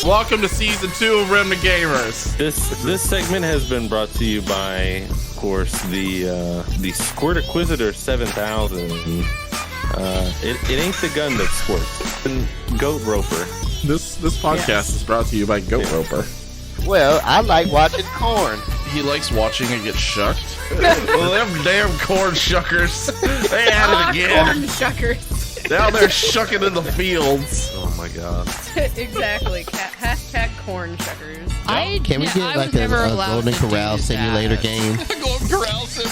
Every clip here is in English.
Welcome to season 2 of Remnant Gamers. This segment has been brought to you by, of course, the Squirt Inquisitor 7000. It ain't the gun that squirts. It's Goat Roper. This podcast is brought to you by Goat Roper. Well, I like watching corn. He likes watching it get shucked. Well, them damn corn shuckers. They at it again. Corn shuckers. Down there shucking in the fields. Oh my god. Exactly. Hashtag corn shuckers. Can we get like a Golden Corral simulator game? Golden Corral sim.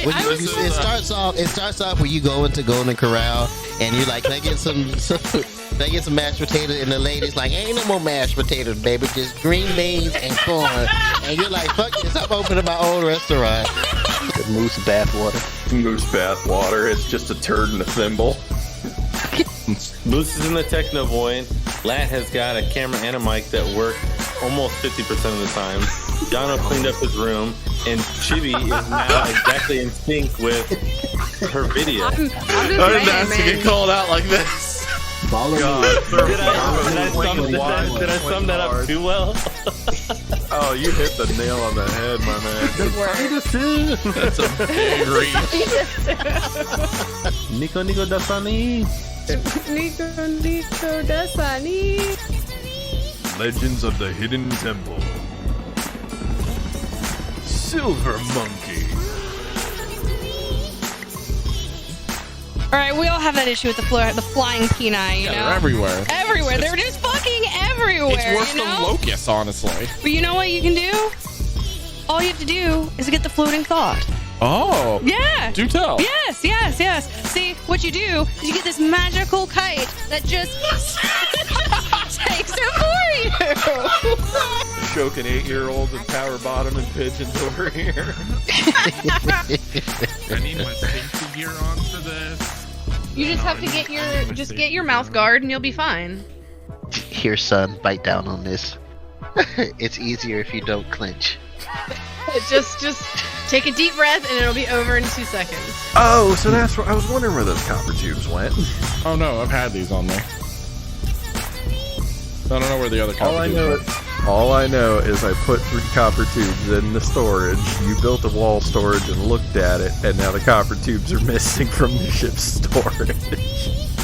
It starts off where you go into Golden Corral and you're like, can I get some mashed potatoes? And the lady's like, ain't no more mashed potatoes, baby, just green beans and corn. And you're like, fuck this, I'm opening my own restaurant. The moose bathwater. Moose bathwater. It's just a turd in a thimble. Moose is in the Techno Void. Lat has got a camera and a mic that work almost 50% of the time. Jono cleaned up his room, and Chibi is now exactly in sync with her video. I'm just I didn't ask to get called out like this. God. Did I sum that up too well? Oh, you hit the nail on the head, my man. That's a big reach. Nico Dasani. Nico Dasani. Legends of the Hidden Temple. Silver Monkey. All right, we all have that issue with the flying peni, you know? They're everywhere. Everywhere. They're just fucking everywhere, It's worse than locusts, honestly. But you know what you can do? All you have to do is get the floating thought. Oh. Yeah. Do tell. Yes. See, what you do is you get this magical kite that just takes it for you. Choking 8-year-olds and power bottom and pigeons over here. I need my safety gear on for this. You just have to get your mouth guard and you'll be fine. Here, son, bite down on this. It's easier if you don't clench. Just take a deep breath and it'll be over in 2 seconds. Oh, so that's where I was wondering where those copper tubes went. Oh no, I've had these on me. I don't know where the other copper tubes went. All I know is I put 3 copper tubes in the storage. You built a wall storage and looked at it, and now the copper tubes are missing from the ship's storage.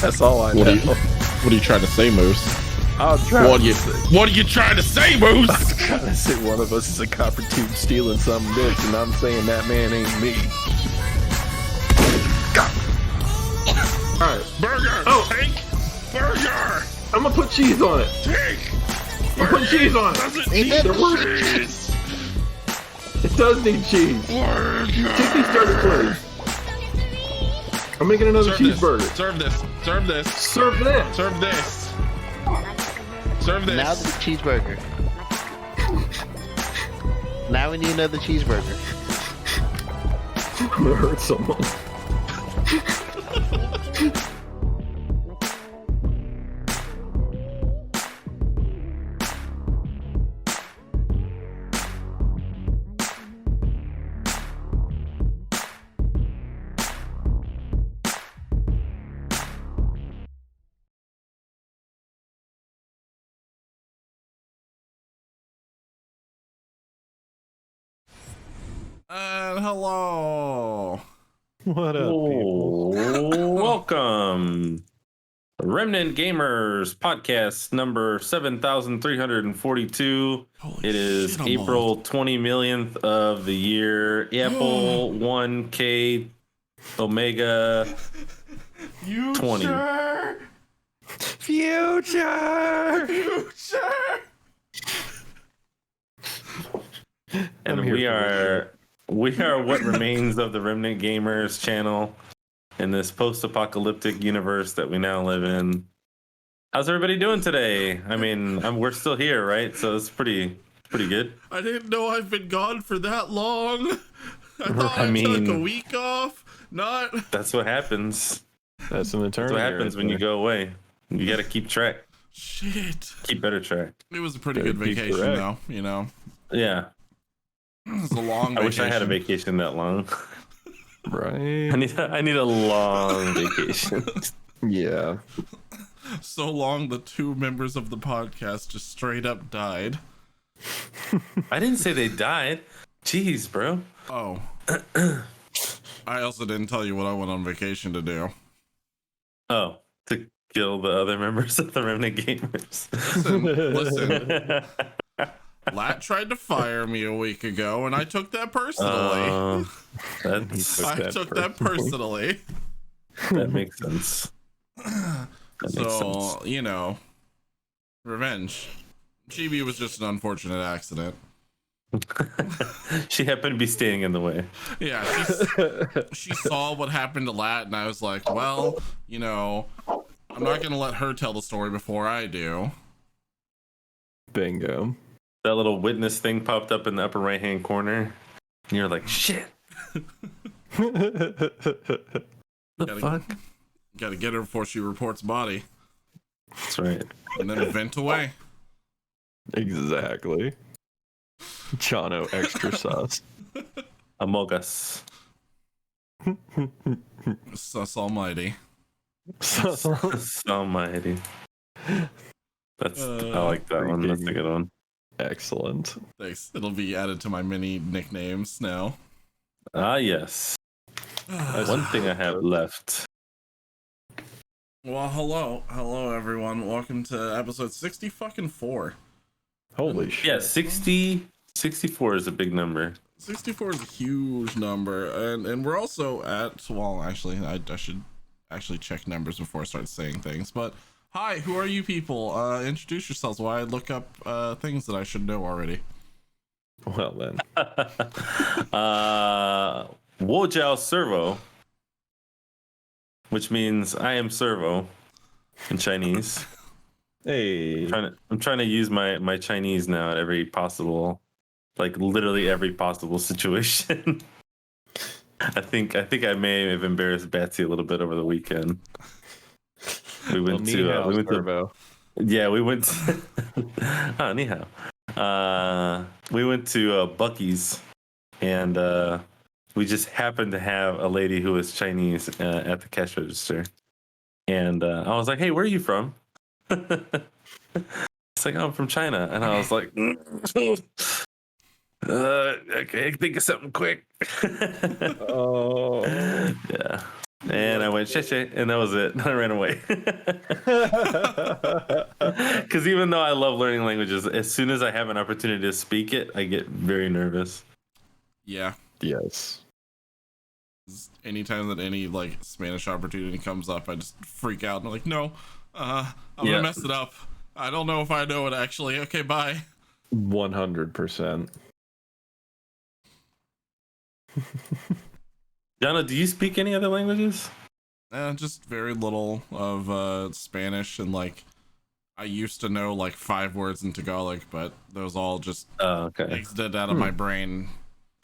That's all I know. What are you trying to say, Moose? What are you trying to say, Moose? I'm trying to say one of us is a copper tube stealing some bitch, and I'm saying that man ain't me. Alright. Burger! Oh. Tank! Burger! I'm gonna put cheese on it. Tank! I'm putting cheese on it. Cheese! It does need cheese. Burger! Take these dirty clothes. I'm making another cheeseburger. Serve this. Serve this. Serve that. Serve this. Serve this. Now the cheeseburger. Now we need another cheeseburger. I'm gonna hurt someone. Hello. What up, people? Welcome. Remnant Gamers podcast number 7,342. It is shit, I'm April old. 20 millionth of the year. Apple 1K Omega 20. Future. And we are what remains of the Remnant Gamers channel in this post-apocalyptic universe that we now live in. How's everybody doing today? I mean, we're still here, right? So it's pretty good. I didn't know I've been gone for that long. I thought I I mean- took a week off. Not. That's what happens. That's an eternity. That's what happens when you go away. You got to keep track. Shit. Keep better track. It was a pretty Gotta good keep vacation, correct. though. You know. Yeah. It's a long vacation. I wish I had a vacation that long. Right? I need a long vacation. Yeah. So long, the 2 members of the podcast just straight up died. I didn't say they died. Jeez, bro. Oh. I also didn't tell you what I went on vacation to do. Oh, to kill the other members of the Remnant Gamers. Listen. Lat tried to fire me a week ago, and I took that personally. I took that personally. That makes sense. So, you know, revenge. Chibi was just an unfortunate accident. She happened to be standing in the way. Yeah, she saw what happened to Lat, and I was like, well, you know, I'm not going to let her tell the story before I do. Bingo. That little witness thing popped up in the upper right-hand corner, and you're like, shit. The fuck? Gotta get her before she reports body. That's right. And then vent away. Exactly. Chano extra sauce. Among Us. Sus almighty. Almighty. That's I like that one. That's a good one. Excellent. Thanks. It'll be added to my mini nicknames now. Ah, yes. One thing I have left. Well, hello everyone. Welcome to episode 64. Holy shit. Yeah, 64 is a big number. 64 is a huge number, and we're also at, well, actually, I should actually check numbers before I start saying things, but hi, who are you people? Introduce yourselves while I look up things that I should know already. Well then. Wojiao Servo, which means I am Servo in Chinese. Hey. I'm trying to use my Chinese now at every possible, like literally every possible situation. I think I may have embarrassed Betsy a little bit over the weekend. We went to ni hao. We went to Buc-ee's, and we just happened to have a lady who was Chinese at the cash register, and I was like, "Hey, where are you from?" It's like, "Oh, I'm from China," and I was like, "Okay, think of something quick." Oh. Yeah. And I went, "Shit," and that was it. I ran away. Because even though I love learning languages, as soon as I have an opportunity to speak it, I get very nervous. Yeah. Yes. Anytime that any like Spanish opportunity comes up, I just freak out. I'm like, no, I'm gonna mess it up. I don't know if I know it actually. Okay, bye. 100%. Jana, do you speak any other languages? Just very little of Spanish, and like I used to know like 5 words in Tagalog, but those all just exited out of my brain.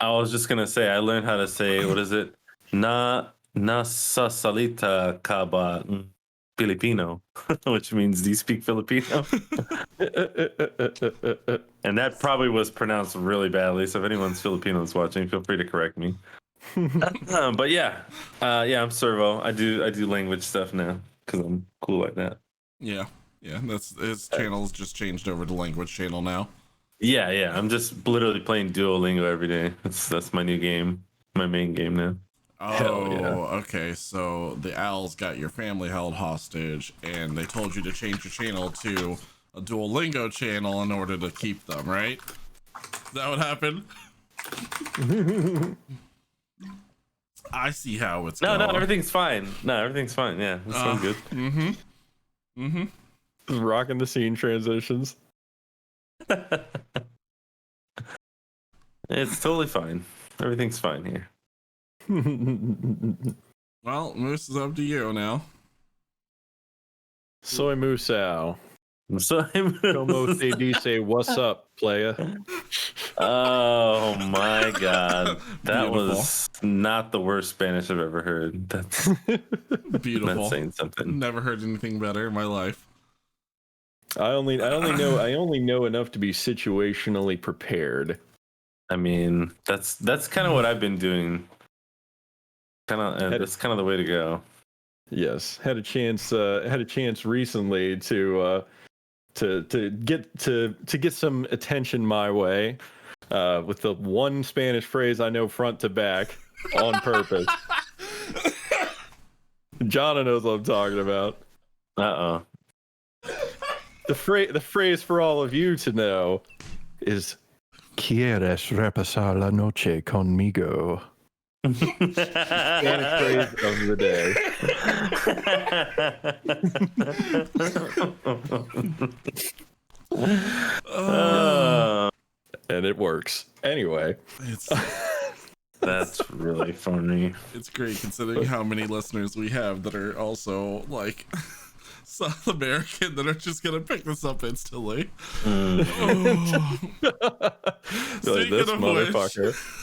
I was just gonna say I learned how to say, what is it? Na sa salita ka ba Filipino, which means, do you speak Filipino? And that probably was pronounced really badly. So if anyone's Filipinos watching, feel free to correct me. But yeah, I'm Servo. I do language stuff now because I'm cool like that. Yeah, that's his channel's just changed over to language channel now. Yeah. I'm just literally playing Duolingo every day. That's my new game, my main game now. Oh, yeah. Okay. So the owls got your family held hostage, and they told you to change your channel to a Duolingo channel in order to keep them, right? Is that what happened? I see how it's going. No, everything's fine. Yeah, it's all good. Rocking the scene transitions. It's totally fine. Everything's fine here. Well, Moose is up to you now. Soy Musao. Como te dice what's up, playa? Oh my god. That Beautiful. Was not the worst Spanish I've ever heard. That's Beautiful. That's saying something. Never heard anything better in my life. I only know enough to be situationally prepared. I mean, that's kind of what I've been doing. That's kind of the way to go. Yes, had a chance recently to get some attention my way with the one Spanish phrase I know front to back on purpose. John knows what I'm talking about. The phrase for all of you to know is "Quieres repasar la noche conmigo." Spanish phrase of the day. And it works. Anyway. That's really funny. It's great considering how many listeners we have that are also like South American that are just gonna pick this up instantly. Speaking of which,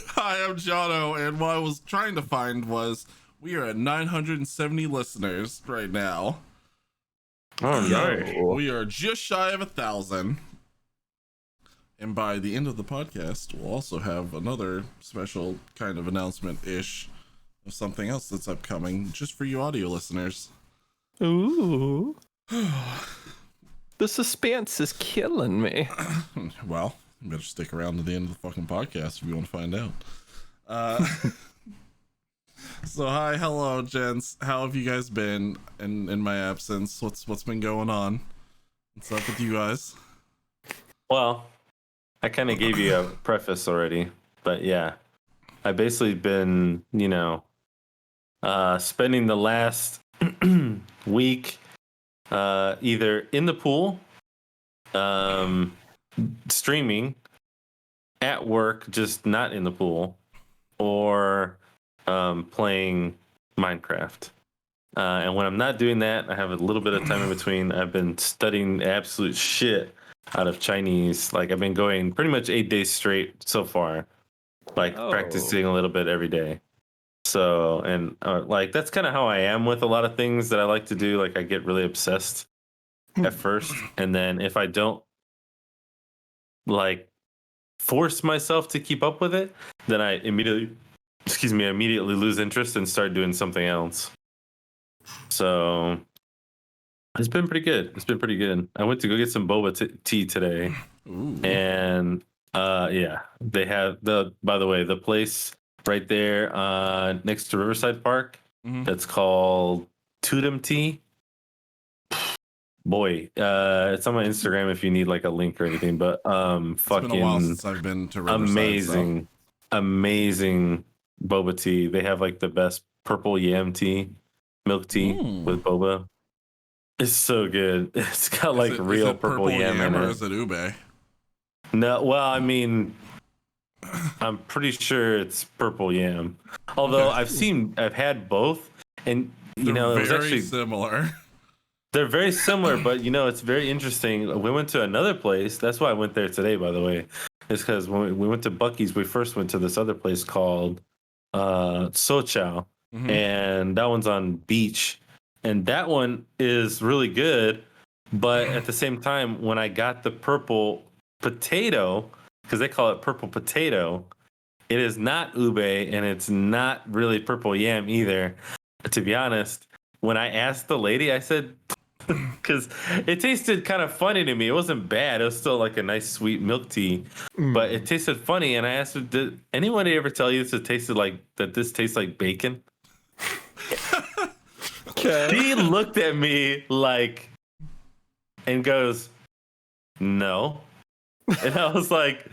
hi, I'm Jono, and what I was trying to find was we are at 970 listeners right now. Oh no! We are just shy of 1,000. And by the end of the podcast, we'll also have another special kind of announcement-ish of something else that's upcoming just for you audio listeners. Ooh. The suspense is killing me. Well, you better stick around to the end of the fucking podcast if you want to find out. So hi, hello, gents. How have you guys been in my absence? What's been going on? What's up with you guys? Well, I kind of gave you a preface already, but yeah, I basically been, spending the last week either in the pool, streaming, at work, just not in the pool, or playing Minecraft. And when I'm not doing that, I have a little bit of time in between. I've been studying absolute shit out of Chinese. Like I've been going pretty much 8 days straight so far, like practicing a little bit every day. So, and like that's kind of how I am with a lot of things that I like to do. Like I get really obsessed at first, and then if I don't like force myself to keep up with it, then I immediately lose interest and start doing something else. So it's been pretty good. I went to go get some boba tea today. Ooh. And yeah, they have by the way, the place right there next to Riverside Park, that's called Tudum Tea. Boy, it's on my Instagram if you need like a link or anything, but It's been a while since I've been to Riverside. Amazing boba tea. They have like the best purple yam tea, milk tea with boba. It's so good. It's got like real purple yam in it. Or is it ube? No, well, I mean, I'm pretty sure it's purple yam. Although I've had both, and it was actually similar. They're very similar, but it's very interesting. We went to another place. That's why I went there today, by the way. It's because when we went to Buc-ee's, we first went to this other place called Sochow, and that one's on Beach. And that one is really good, but at the same time, when I got the purple potato, because they call it purple potato, it is not ube and it's not really purple yam either. To be honest, when I asked the lady, I said, because it tasted kind of funny to me. It wasn't bad. It was still like a nice sweet milk tea, but it tasted funny. And I asked her, did anybody ever tell you this tastes like bacon? She looked at me like and goes, no. And I was like,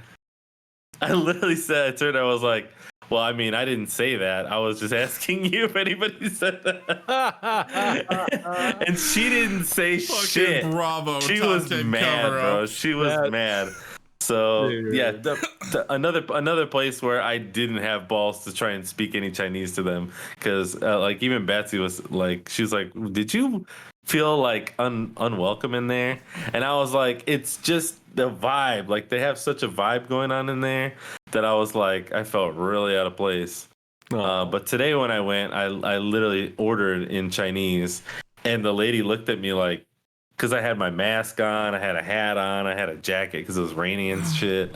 I literally said, I was like, well, I mean, I didn't say that. I was just asking you if anybody said that. And she didn't say shit. Bravo. She was mad, bro. She was mad. So yeah, another place where I didn't have balls to try and speak any Chinese to them, because like even Batsy was like, she was like, did you feel like unwelcome in there? And I was like, it's just the vibe. Like they have such a vibe going on in there that I was like, I felt really out of place. But today when I went, I literally ordered in Chinese, and the lady looked at me like, because I had my mask on, I had a hat on, I had a jacket because it was rainy and shit.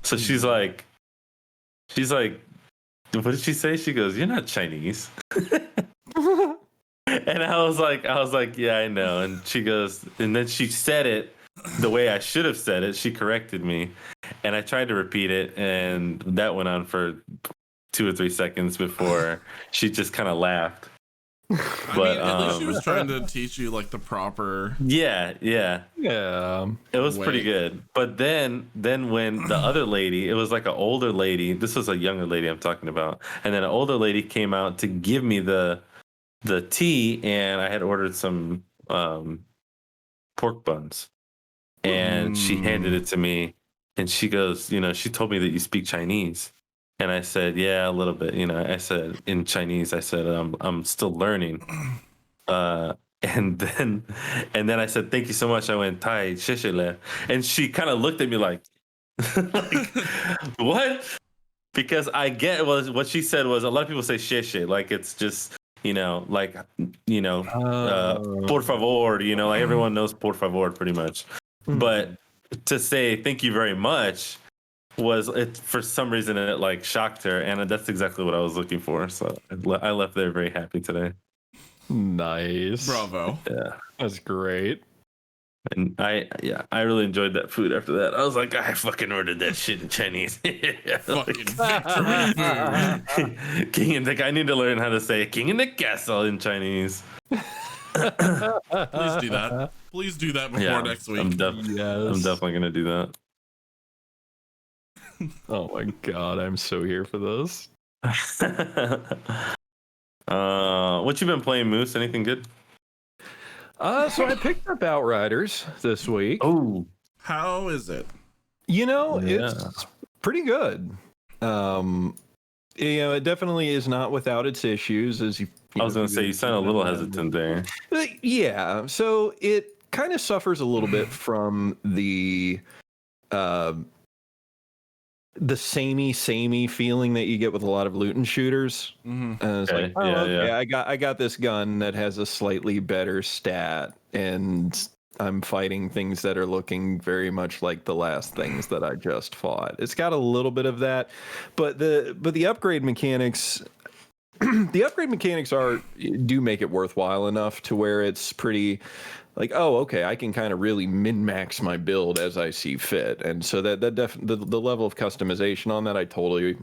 So she's like, she's like, what did she say? She goes, "You're not Chinese." And I was like, yeah, I know. And she goes, and then she said it the way I should have said it. She corrected me, and I tried to repeat it, and that went on for 2 or 3 seconds before she just kind of laughed. I mean, at least she was trying to teach you like the proper. Yeah. It was way. pretty good. But then when the other lady, it was like an older lady. This was a younger lady I'm talking about, and then an older lady came out to give me the tea, and I had ordered some pork buns, and she handed it to me, and she goes, she told me that you speak Chinese. And I said, yeah, a little bit. I said in Chinese, I said, I'm still learning. And then I said, thank you so much. I went, Tai, shishile. And she kind of looked at me like, what? Because I get what she said was, a lot of people say shishe, like it's just, por favor, like everyone knows por favor pretty much. But to say thank you very much, for some reason it like shocked her, and that's exactly what I was looking for. So I left there very happy today. Nice. Bravo. Yeah, That's great. and I really enjoyed that food after that. I was like, I fucking ordered that shit in Chinese. Fucking victory food. King in the I need to learn how to say king in the castle in Chinese. Please do that. Please do that before next week. I'm definitely gonna do that. Oh my god, I'm so here for this. What you been playing, Moose? Anything good? So I picked up Outriders this week. Oh, How is it? It's pretty good. It definitely is not without its issues, as I was gonna say you sound a little hesitant there. Yeah, so it kind of suffers a little bit from the samey feeling that you get with a lot of loot and shooters. It's Okay. like, I got this gun that has a slightly better stat, and I'm fighting things that are looking very much like the last things that I just fought. It's got a little bit of that, but the upgrade mechanics. The upgrade mechanics do make it worthwhile enough to where it's pretty like, oh, okay, I can kind of really min-max my build as I see fit. And so the level of customization on that, I totally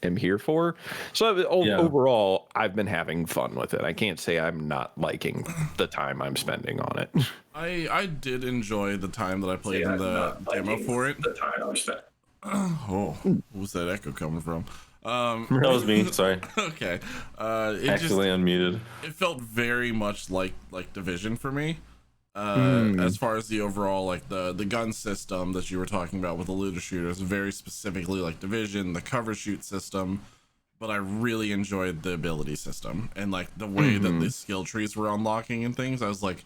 am here for. So overall, I've been having fun with it. I can't say I'm not liking the time I'm spending on it. I did enjoy the time that I played in the demo for it. Oh, who's that echo coming from? That was me. Sorry. Okay. Actually unmuted. It felt very much like Division for me. As far as the overall the gun system that you were talking about with the looter shooters, very specifically like Division, the cover shoot system. But I really enjoyed the ability system and like the way that the skill trees were unlocking and things. I was like,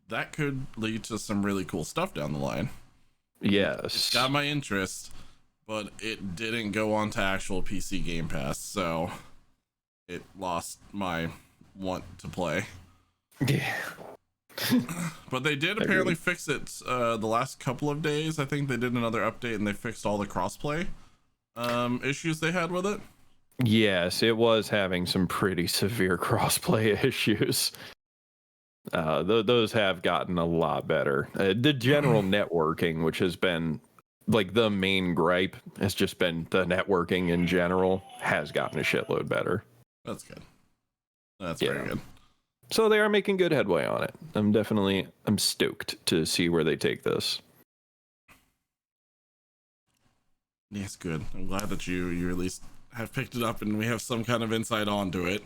that could lead to some really cool stuff down the line. Yes. It's got my interest, but it didn't go on to actual PC Game Pass, so it lost my want to play. Yeah. But they did apparently fix it the last couple of days. I think they did another update and they fixed all the crossplay issues they had with it. Yes, it was having some pretty severe crossplay issues. Those have gotten a lot better. The general networking, which has been like the main gripe, has just been the networking in general has gotten a shitload better. That's good. That's very good. So they are making good headway on it. I'm stoked to see where they take this. Yes, good. I'm glad that you at least have picked it up and we have some kind of insight onto it.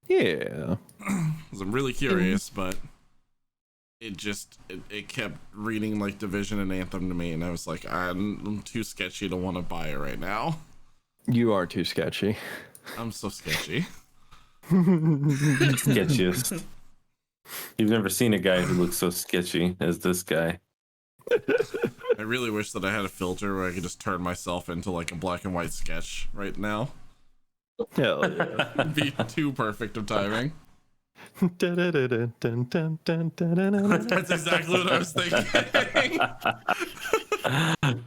Yeah. Because I'm really curious, but it kept reading like Division and Anthem to me, and I was like, I'm too sketchy to want to buy it right now. You are too sketchy. I'm so sketchy. Sketchiest. You've never seen a guy who looks so sketchy as this guy. I really wish that I had a filter where I could just turn myself into like a black and white sketch right now. Hell yeah. It'd be too perfect of timing. That's exactly what I was thinking.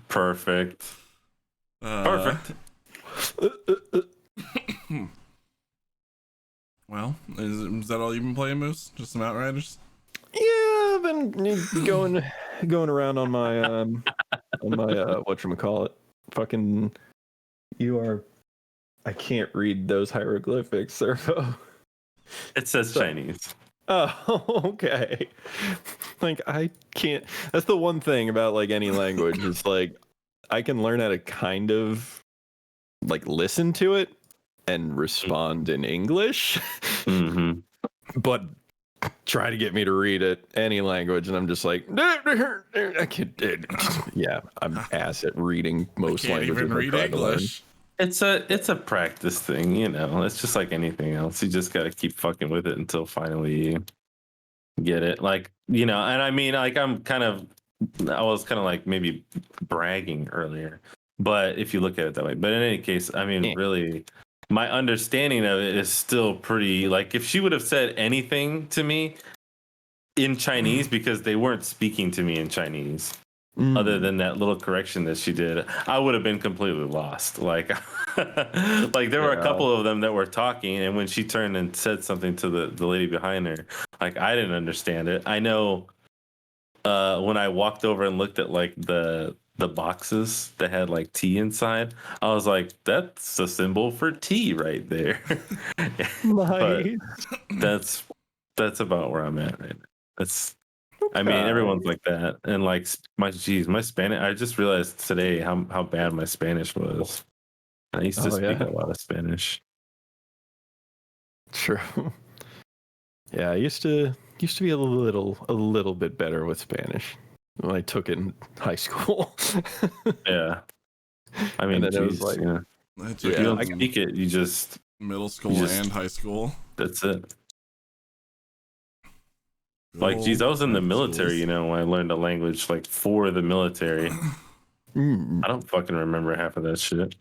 Perfect. Perfect. Well, is that all you've been playing, Moose? Just some Outriders? Yeah, I've been going around on my whatchamacallit. Fucking I can't read those hieroglyphics, Servo. It says Chinese. Oh, okay. Like I can't. That's the one thing about like any language. It's like I can learn how to kind of like listen to it and respond in English, but try to get me to read it any language, and I'm just like, I can't. Yeah, I'm ass at reading most Can't languages. even read English. It's a practice thing, you know. It's just like anything else. You just got to keep fucking with it until finally you get it. Like, you know, and I mean, like I was kind of like maybe bragging earlier, but if you look at it that way. But in any case, I mean, really, my understanding of it is still pretty, like if she would have said anything to me in Chinese, because they weren't speaking to me in Chinese, other than that little correction that she did, I would have been completely lost. Like, like there were a couple of them that were talking, and when she turned and said something to the lady behind her, like I didn't understand it. I know when I walked over and looked at like the boxes that had like tea inside, I was like, that's a symbol for tea right there. But that's about where I'm at right now. That's, I mean, everyone's like that. And like my Spanish, I just realized today how bad my Spanish was. I used to speak a lot of Spanish. True. Yeah, I used to be a little bit better with Spanish when I took it in high school. Yeah. I mean, it was like, yeah. If you don't speak it, you just middle school and high school. That's it. Like, geez, I was in the military, you know, when I learned a language like for the military. I don't fucking remember half of that shit.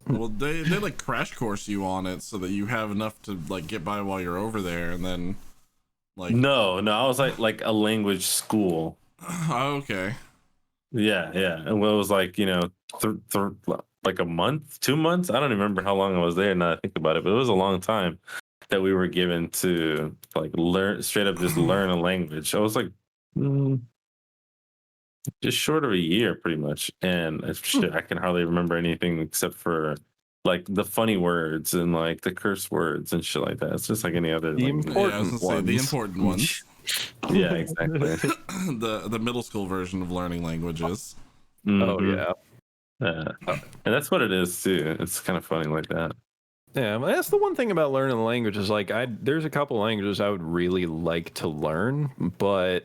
Well, they like crash course you on it so that you have enough to like get by while you're over there, and then like no, I was like a language school. Oh, okay. Yeah, and it was like, you know, like a month, 2 months. I don't remember how long I was there. Now I think about it, but it was a long time that we were given to like straight up learn a language. I was like just short of a year pretty much, and shit, I can hardly remember anything except for like the funny words and like the curse words and shit like that. It's just like any other the important ones. The important ones. Yeah, exactly. the middle school version of learning languages. Oh yeah. And that's what it is too. It's kind of funny like that. Yeah, that's the one thing about learning the language is like there's a couple languages I would really like to learn, but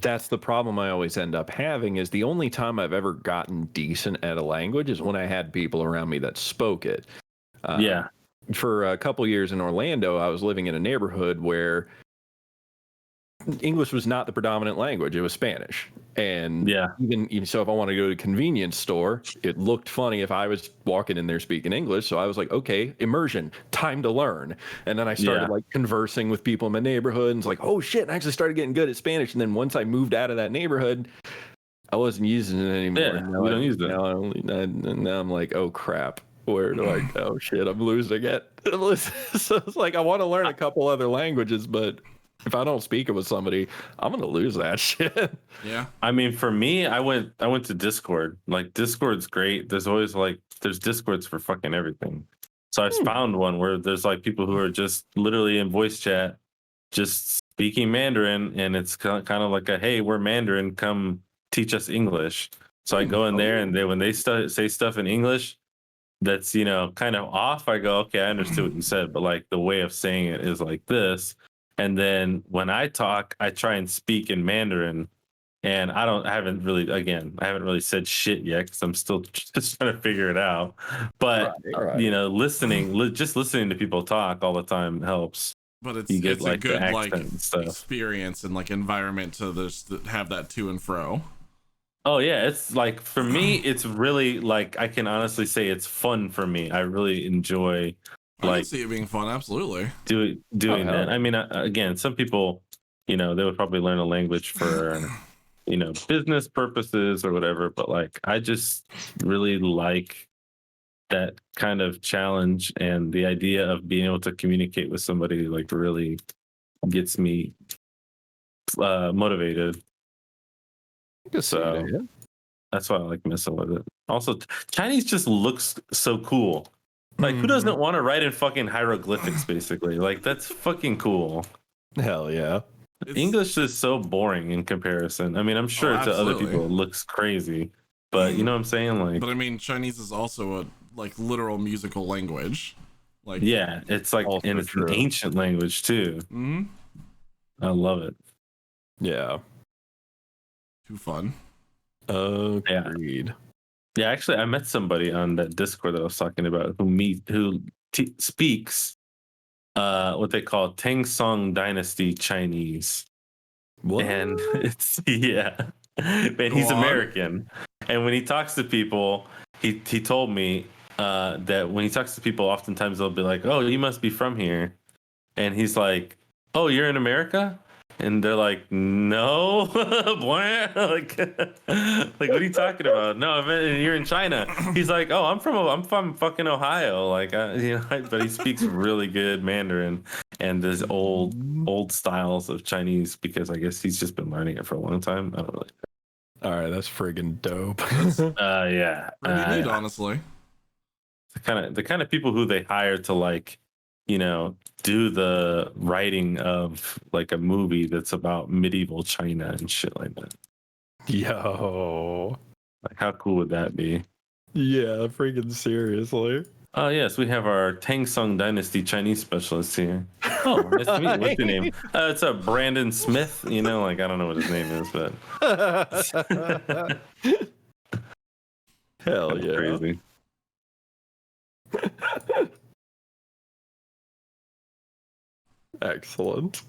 that's the problem I always end up having is the only time I've ever gotten decent at a language is when I had people around me that spoke it. For a couple years in Orlando, I was living in a neighborhood where English was not the predominant language. It was Spanish. And even so, if I want to go to a convenience store, it looked funny if I was walking in there speaking English. So I was like, okay, immersion, time to learn. And then I started like conversing with people in my neighborhood, and it's like, oh shit, I actually started getting good at Spanish. And then once I moved out of that neighborhood, I wasn't using it anymore. Yeah, we don't use it. Now I'm like, oh crap. Where do I go? Shit, I'm losing it. So it's like, I want to learn a couple other languages, but if I don't speak it with somebody, I'm gonna lose that shit. Yeah. I mean, for me, I went to Discord. Like, Discord's great. There's always like there's Discords for fucking everything. So I found one where there's like people who are just literally in voice chat, just speaking Mandarin, and it's kind of like a, hey, we're Mandarin, come teach us English. So I go in there, and when they say stuff in English that's, you know, kind of off, I go, okay, I understood what you said, but like the way of saying it is like this. And then when I talk, I try and speak in Mandarin, and I haven't really said shit yet because I'm still just trying to figure it out. But you know, just listening to people talk all the time helps. But it's like, a good like experience and like environment to have that to and fro. Oh yeah, it's like, for me, it's really like, I can honestly say it's fun for me. I really enjoy. I can see it being fun, absolutely. Doing that. I mean, again, some people, you know, they would probably learn a language for, you know, business purposes or whatever. But like, I just really like that kind of challenge and the idea of being able to communicate with somebody like really gets me motivated. So that's why I like messing with it. Also, Chinese just looks so cool. Like, who doesn't want to write in fucking hieroglyphics, basically? Like, that's fucking cool. Hell yeah. English is so boring in comparison. I mean, I'm sure to other people it looks crazy, but you know what I'm saying? Like, but I mean, Chinese is also a like literal musical language. Like, yeah, it's like, and it's an ancient language too. Mm-hmm. I love it. Yeah. Too fun. Agreed. Yeah, actually, I met somebody on that Discord that I was talking about who speaks what they call Tang Song Dynasty Chinese. What? And it's and he's American. And when he talks to people, he told me that when he talks to people, oftentimes they'll be like, "Oh, you must be from here," and he's like, "Oh, you're in America?" And they're like, "No," like what are you talking about? No, you're in China. He's like, "Oh, I'm from fucking Ohio." Like, but he speaks really good Mandarin and there's old styles of Chinese because I guess he's just been learning it for a long time. I don't really. All right, that's friggin' dope. Yeah, pretty neat, honestly. The kind of people who they hire to like, do the writing of like a movie that's about medieval China and shit like that. Yo. Like, how cool would that be? Yeah, freaking seriously. Oh, yes, we have our Tang Song Dynasty Chinese specialist here. Oh, nice to meet you. What's your name? It's Brandon Smith. Like, I don't know what his name is, but. Hell yeah. Crazy. Excellent.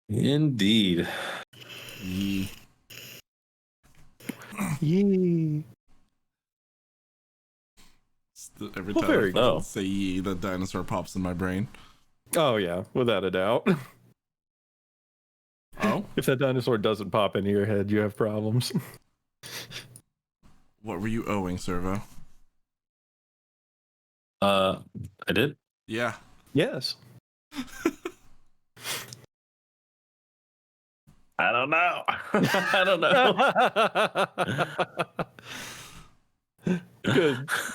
Indeed. Yee. Every time I say "yee," the dinosaur pops in my brain. Oh yeah, without a doubt. Oh, if that dinosaur doesn't pop into your head, you have problems. What were you owing, Servo? I did. Yeah. Yes. I don't know. I don't know.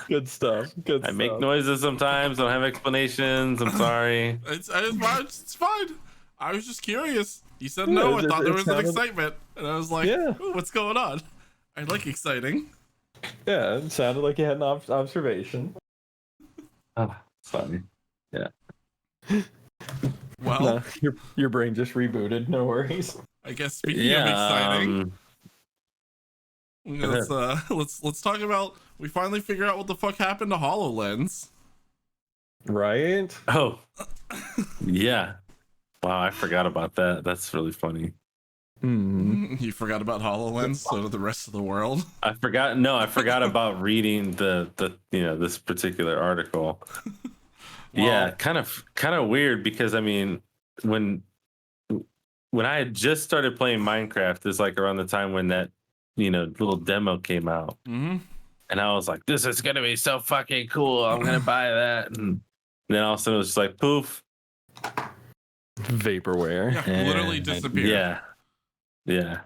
Good stuff. I make noises sometimes. I don't have explanations. I'm sorry. It's fine. I was just curious. You said no. I thought there was an excitement, and I was like, "Ooh, what's going on?" I like exciting. Yeah, it sounded like you had an observation. Oh, funny. Yeah. Well, no, your brain just rebooted. No worries. I guess speaking of exciting, let's talk about. We finally figured out what the fuck happened to Hololens. Right? Oh, yeah. Wow, I forgot about that. That's really funny. You forgot about HoloLens, so did the rest of the world. I forgot about reading the this particular article. Yeah, kind of weird because I mean, when I had just started playing Minecraft, it's like around the time when that little demo came out, and I was like, "This is gonna be so fucking cool! I'm gonna buy that." And then all of a sudden, it was just like poof, vaporware. Yeah, literally disappeared. Yeah.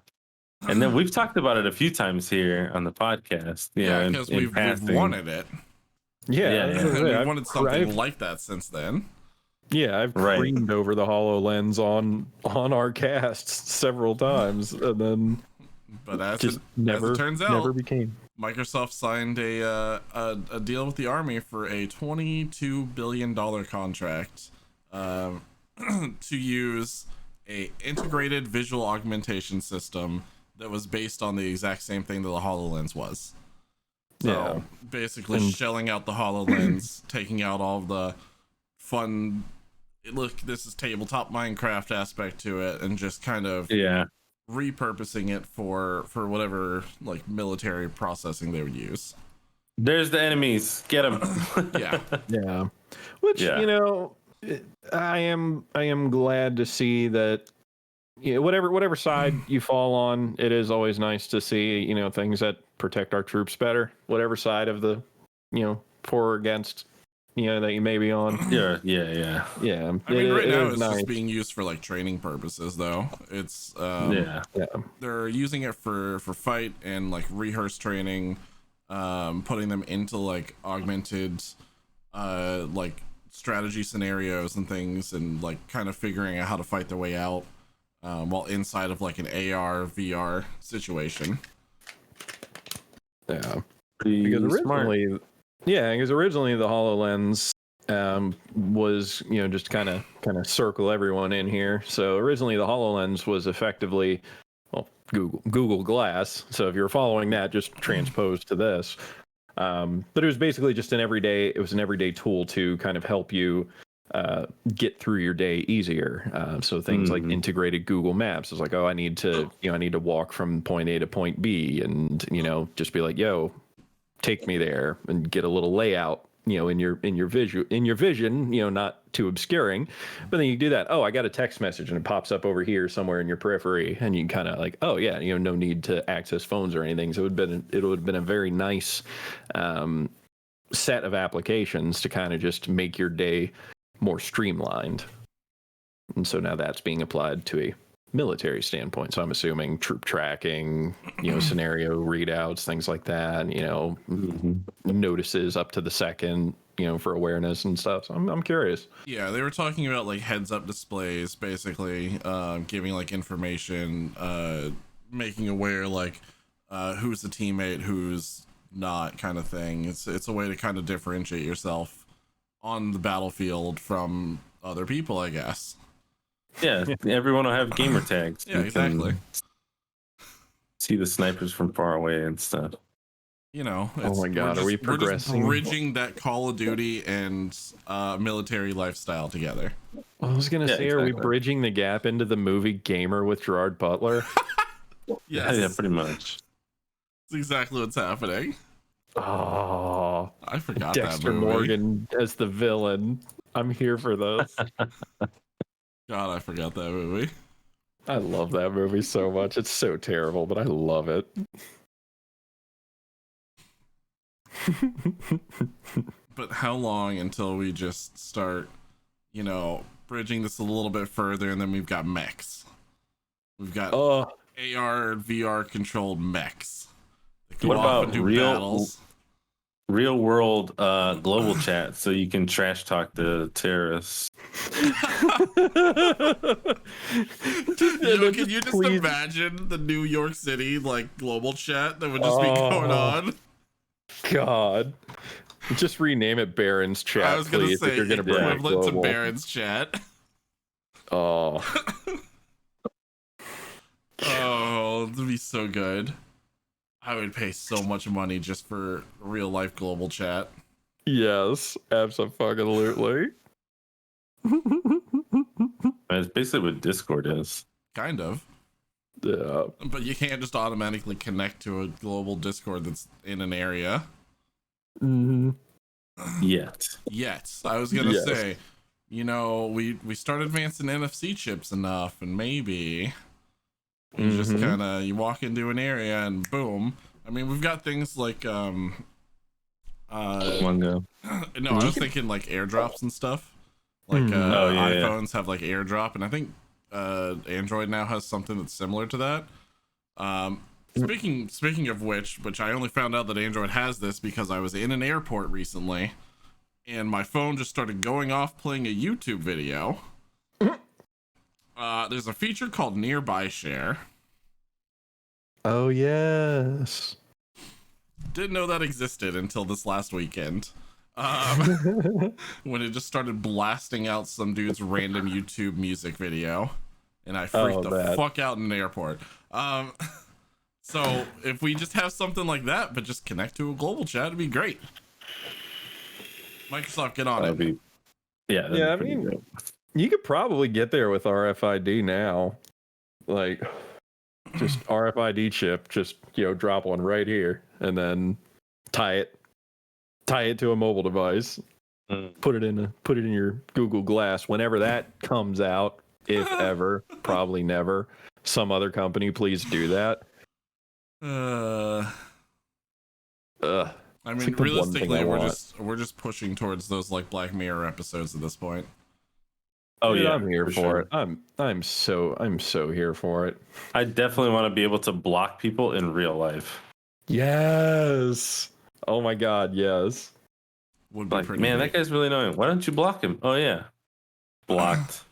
And then we've talked about it a few times here on the podcast. Because we've wanted it. Yeah. We've wanted something like that since then. Yeah, I've creamed over the HoloLens on our casts several times, and then but as it turns out, never became. Microsoft signed a deal with the Army for a $22 billion contract to use a integrated visual augmentation system that was based on the exact same thing that the HoloLens was. So basically shelling out the HoloLens, taking out all of the fun, look, this is tabletop Minecraft aspect to it, and just kind of repurposing it for whatever like military processing they would use. There's the enemies. Get them. Yeah. Which I am glad to see that. Whatever side you fall on, it is always nice to see things that protect our troops better. Whatever side of the for or against, that you may be on. Yeah. Yeah. I mean, right now is it's nice. just being used for like training purposes, though. It's Yeah. they're using it for fight and like rehearse training, putting them into like augmented like strategy scenarios and things, and like kind of figuring out how to fight their way out while inside of like an AR VR situation. Yeah. Pretty Because smart. originally the HoloLens was, just kind of circle everyone in here. So originally the HoloLens was effectively, well, Google Glass. So if you're following that, just transposed to this. But it was basically just an everyday tool to kind of help you get through your day easier. So things like integrated Google Maps. It's like, oh, I need to walk from point A to point B, and just be like, yo, take me there, and get a little layout, in your vision, not too obscuring. But then you do that. Oh, I got a text message, and it pops up over here somewhere in your periphery, and you kind of like, oh yeah, no need to access phones or anything. So it would have been a very nice set of applications to kind of just make your day more streamlined. And so now that's being applied to a military standpoint. So I'm assuming troop tracking, scenario readouts, things like that, notices up to the second, for awareness and stuff. So I'm curious. Yeah, they were talking about like heads up displays, basically, giving like information, making aware like who's a teammate, who's not, kind of thing. It's a way to kind of differentiate yourself on the battlefield from other people, I guess. Yeah, everyone will have gamer tags. Yeah, You exactly. can see the snipers from far away and stuff. Oh my God, are we progressing? We're just bridging that Call of Duty and military lifestyle together. I was gonna say, are we exactly. bridging the gap into the movie Gamer with Gerard Butler? Yes, Yeah, pretty much. that's exactly what's happening. Oh, I forgot Dexter that movie. Morgan as the villain. I'm here for this. God, I forgot that movie. I love that movie so much. It's so terrible, but I love it. But how long until we just start, bridging this a little bit further, and then we've got mechs. We've got AR, VR controlled mechs. That What go off about and do battles. real world global chat so you can trash talk the terrorists? Can you just imagine the New York City like global chat that would just be going on? God. Just rename it Baron's Chat, I was gonna please, say if you're gonna bring it equivalent to global. Baron's chat. Oh. Oh, that'd be so good. I would pay so much money just for real life global chat. Yes, absolutely. That's basically what Discord is. Kind of. Yeah. But you can't just automatically connect to a global Discord that's in an area. Mm-hmm. Yet. I was gonna Yes. say, we start advancing NFC chips enough, and maybe you just kind of you walk into an area and boom. I mean, we've got things like One no, go. I was thinking like airdrops and stuff. Like iPhones have like airdrop, and I think Android now has something that's similar to that. Speaking of which I only found out that Android has this because I was in an airport recently, and my phone just started going off playing a YouTube video. There's a feature called Nearby Share. Oh, yes. Didn't know that existed until this last weekend. When it just started blasting out some dude's random YouTube music video, and I freaked the fuck out in an airport. So if we just have something like that, but just connect to a global chat, it'd be great. Microsoft, get on it. I mean, you could probably get there with RFID now. Like, just RFID chip, just drop one right here, and then tie it to a mobile device. Put it in your Google Glass whenever that comes out, if ever. Probably never. Some other company, please do that. I mean, like the one thing realistically, I we're want. just pushing towards those like Black Mirror episodes at this point. Oh Dude, yeah, I'm here for sure. it. I'm so here for it. I definitely want to be able to block people in real life. Yes. Oh my god, yes. Would be Like, pretty man, neat. that guy's really annoying. Why don't you block him? Oh yeah, blocked.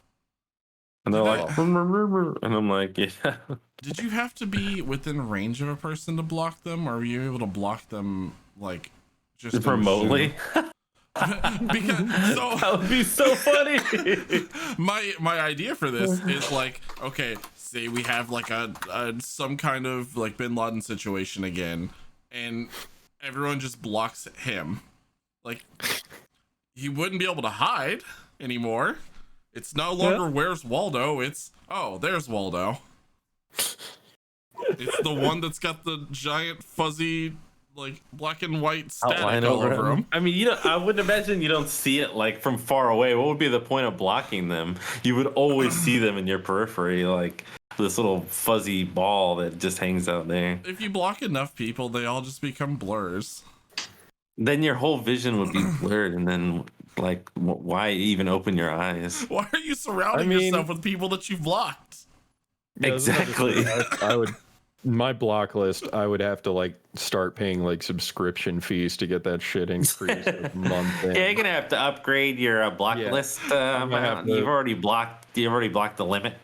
And they're like, and I'm like, yeah. Did you have to be within range of a person to block them, or were you able to block them like just in Remotely. Because so That would be so funny. my idea for this is like, okay, say we have like a some kind of like Bin Laden situation again, and everyone just blocks him. Like, he wouldn't be able to hide anymore. It's no longer where's Waldo. It's, oh, there's Waldo. It's the one that's got the giant fuzzy like black and white static Outline all over him. I mean, I wouldn't imagine you don't see it like from far away. What would be the point of blocking them? You would always see them in your periphery, like this little fuzzy ball that just hangs out there. If you block enough people, they all just become blurs. Then your whole vision would be blurred, and then like, why even open your eyes? Why are you surrounding yourself with people that you've blocked? Yeah, Exactly. I would my block list, I would have to like start paying like subscription fees to get that shit increased a month in. Yeah, you're gonna have to upgrade your block list amount. You've already blocked the limit.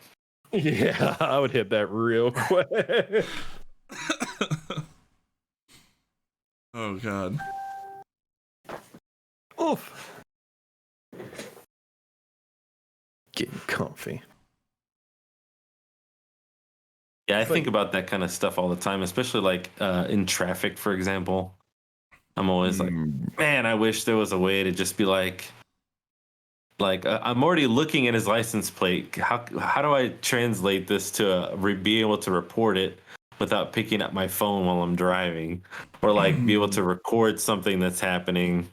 Yeah, I would hit that real quick. Oh god. Oof. Getting comfy. Yeah, I think about that kind of stuff all the time, especially like in traffic, for example. I'm always like, man, I wish there was a way to just be like I'm already looking at his license plate. How do I translate this to be able to report it without picking up my phone while I'm driving, or like be able to record something that's happening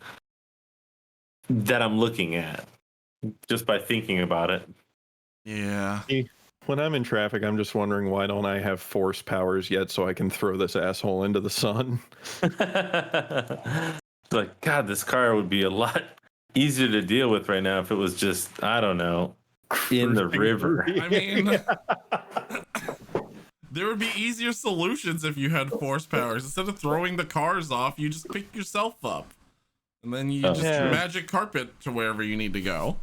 that I'm looking at just by thinking about it. Yeah. When I'm in traffic, I'm just wondering, why don't I have force powers yet so I can throw this asshole into the sun? Like, God, this car would be a lot easier to deal with right now if it was just, I don't know, in the river. I mean, there would be easier solutions if you had force powers. Instead of throwing the cars off, you just pick yourself up. And then you just magic carpet to wherever you need to go.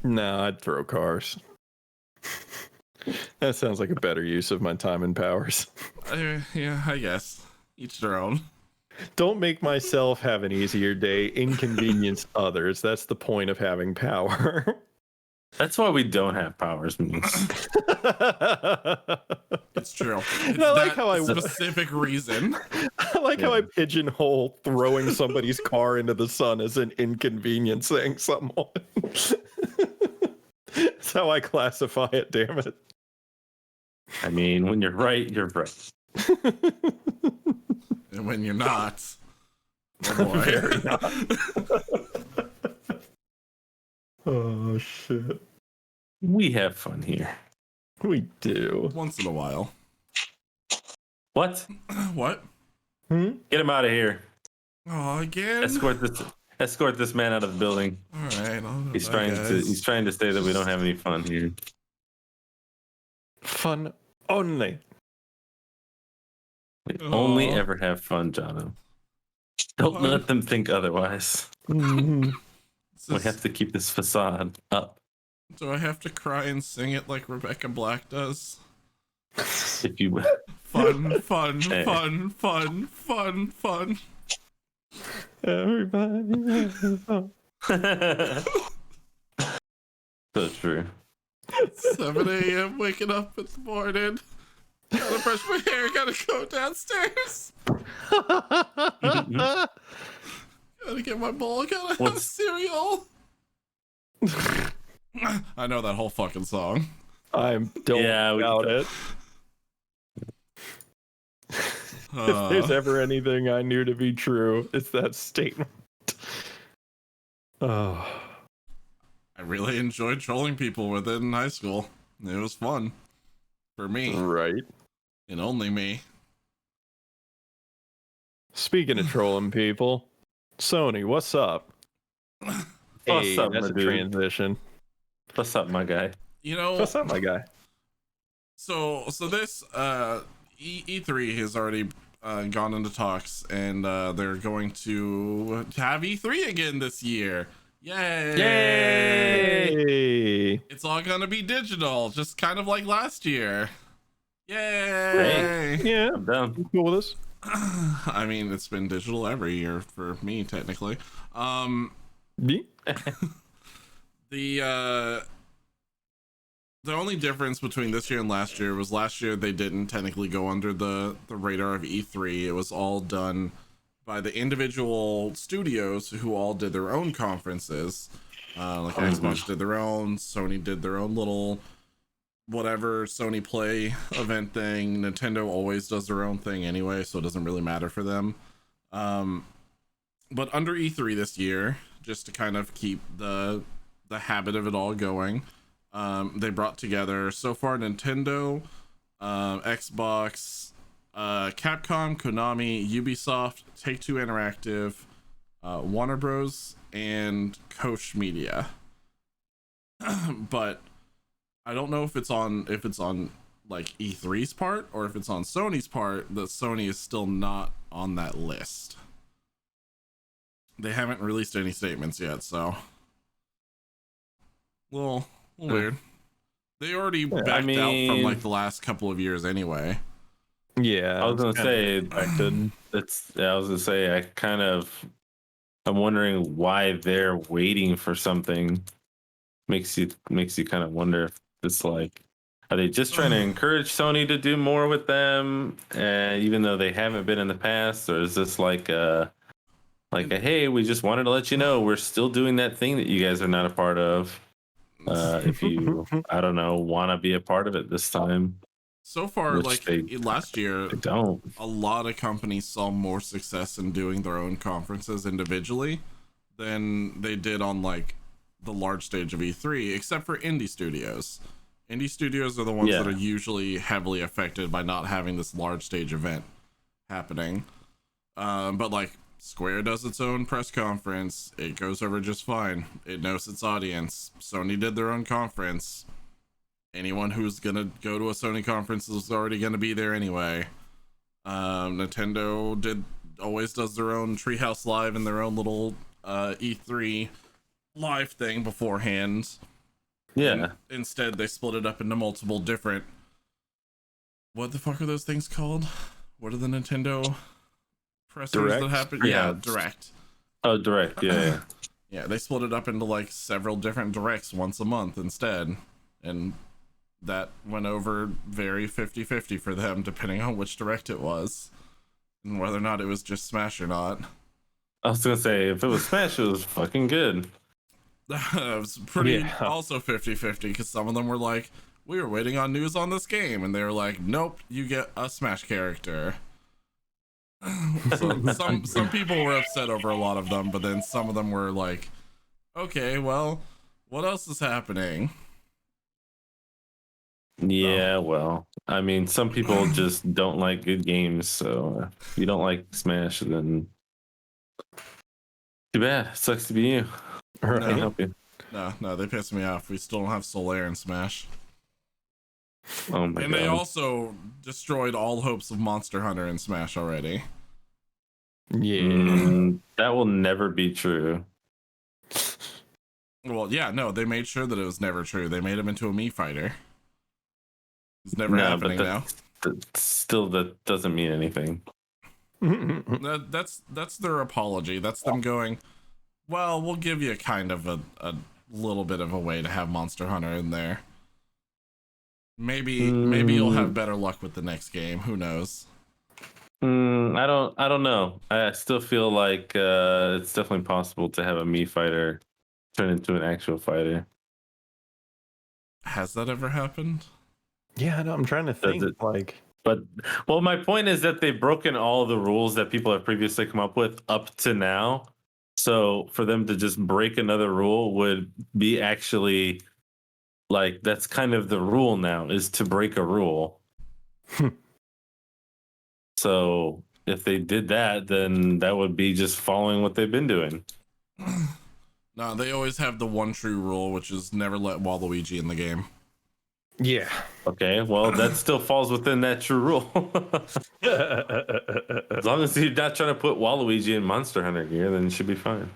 No, I'd throw cars. That sounds like a better use of my time and powers. Yeah, I guess. Each their own. Don't make myself have an easier day, inconvenience others. That's the point of having power. That's why we don't have powers, Moose. It's true. It's I like that how specific reason. I like how I pigeonhole throwing somebody's car into the sun as an inconveniencing someone. That's how I classify it, damn it. I mean, when you're right, you're right. And when you're not, oh boy. Very not. Oh, shit. We have fun here. We do. Once in a while. What? What? Get him out of here. Oh, again? Escort this man out of the building. All right. He's trying to say that we don't have any fun here. Fun only. We only ever have fun, Jono. Don't let them think otherwise. We have to keep this facade up. Do I have to cry and sing it like Rebecca Black does? If you will. Fun, fun, Hey. fun, fun, fun, fun. Everybody has fun. So true. 7 a.m. waking up in the morning. Gotta brush my hair, gotta go downstairs. Gotta get my bowl, gotta have cereal. I know that whole fucking song. I'm don't about it. If there's ever anything I knew to be true, it's that statement. Oh. I really enjoyed trolling people with it in high school. It was fun. For me. Right. And only me. Speaking of trolling people, Sony, what's up? What's up, that's my a dude? transition. What's up, my guy? You know, What's up, my guy? so this E3 has already gone into talks, and they're going to have E3 again this year. Yay! Yay! It's all gonna be digital, just kind of like last year. Yay! Yeah, I'm down. you cool with this? I mean, it's been digital every year for me, technically. Yeah. The only difference between this year and last year was last year they didn't technically go under the radar of E3. It was all done by the individual studios who all did their own conferences. Like Xbox did their own, Sony did their own little whatever Sony Play event thing. Nintendo always does their own thing anyway, so it doesn't really matter for them. But under E3 this year, just to kind of keep the habit of it all going, they brought together so far Nintendo, Xbox, Capcom, Konami, Ubisoft, Take-Two Interactive, Warner Bros, and Koch Media. But I don't know if it's on like E3's part or if it's on Sony's part that Sony is still not on that list. They haven't released any statements yet, so little weird. They already backed out from like the last couple of years anyway. Yeah, I was gonna say expected. I'm wondering why they're waiting for something. Makes you kind of wonder if it's like, are they just trying to encourage Sony to do more with them, even though they haven't been in the past, or is this like a hey, we just wanted to let you know we're still doing that thing that you guys are not a part of. If you, I don't know, want to be a part of it this time. So far, Which last year, They don't. a lot of companies saw more success in doing their own conferences individually than they did on like the large stage of E3, except for indie studios. Indie studios are the ones that are usually heavily affected by not having this large stage event happening. But like Square does its own press conference, it goes over just fine. It knows its audience. Sony did their own conference. Anyone who's gonna go to a Sony conference is already gonna be there anyway. Nintendo always does their own Treehouse Live and their own little E3 live thing beforehand. Yeah. And instead, they split it up into multiple different. What the fuck are those things called? What are the Nintendo pressers that happen? Yeah, Direct. Oh, Direct. Yeah. Yeah, they split it up into like several different directs once a month instead, and that went over very 50-50 for them, depending on which direct it was and whether or not it was just Smash or not. I was gonna say, if it was Smash, it was fucking good. It was pretty also 50-50 because some of them were like, we were waiting on news on this game, and they were like, nope, you get a Smash character. So some people were upset over a lot of them, but then some of them were like, okay, well, what else is happening? Yeah, well, I mean, some people just don't like good games, so if you don't like Smash, then too bad. Sucks to be you. I can't help you. No, they pissed me off. We still don't have Solaire in Smash. Oh my And god. they also destroyed all hopes of Monster Hunter in Smash already. Yeah. That will never be true. Well, yeah, no, they made sure that it was never true. They made him into a Mii fighter. It's never happening now. That doesn't mean anything. That's their apology. That's them going, well, we'll give you kind of a little bit of a way to have Monster Hunter in there. Maybe you'll have better luck with the next game. Who knows? I don't know. I still feel like it's definitely possible to have a Mii fighter turn into an actual fighter. Has that ever happened? Yeah, I know, I'm trying to think. Well, my point is that they've broken all the rules that people have previously come up with up to now. So for them to just break another rule would be actually like, that's kind of the rule now, is to break a rule. So if they did that, then that would be just following what they've been doing. No, they always have the one true rule, which is never let Waluigi in the game. Yeah. Okay, well, that still falls within that true rule. As long as you're not trying to put Waluigi in Monster Hunter gear, then it should be fine.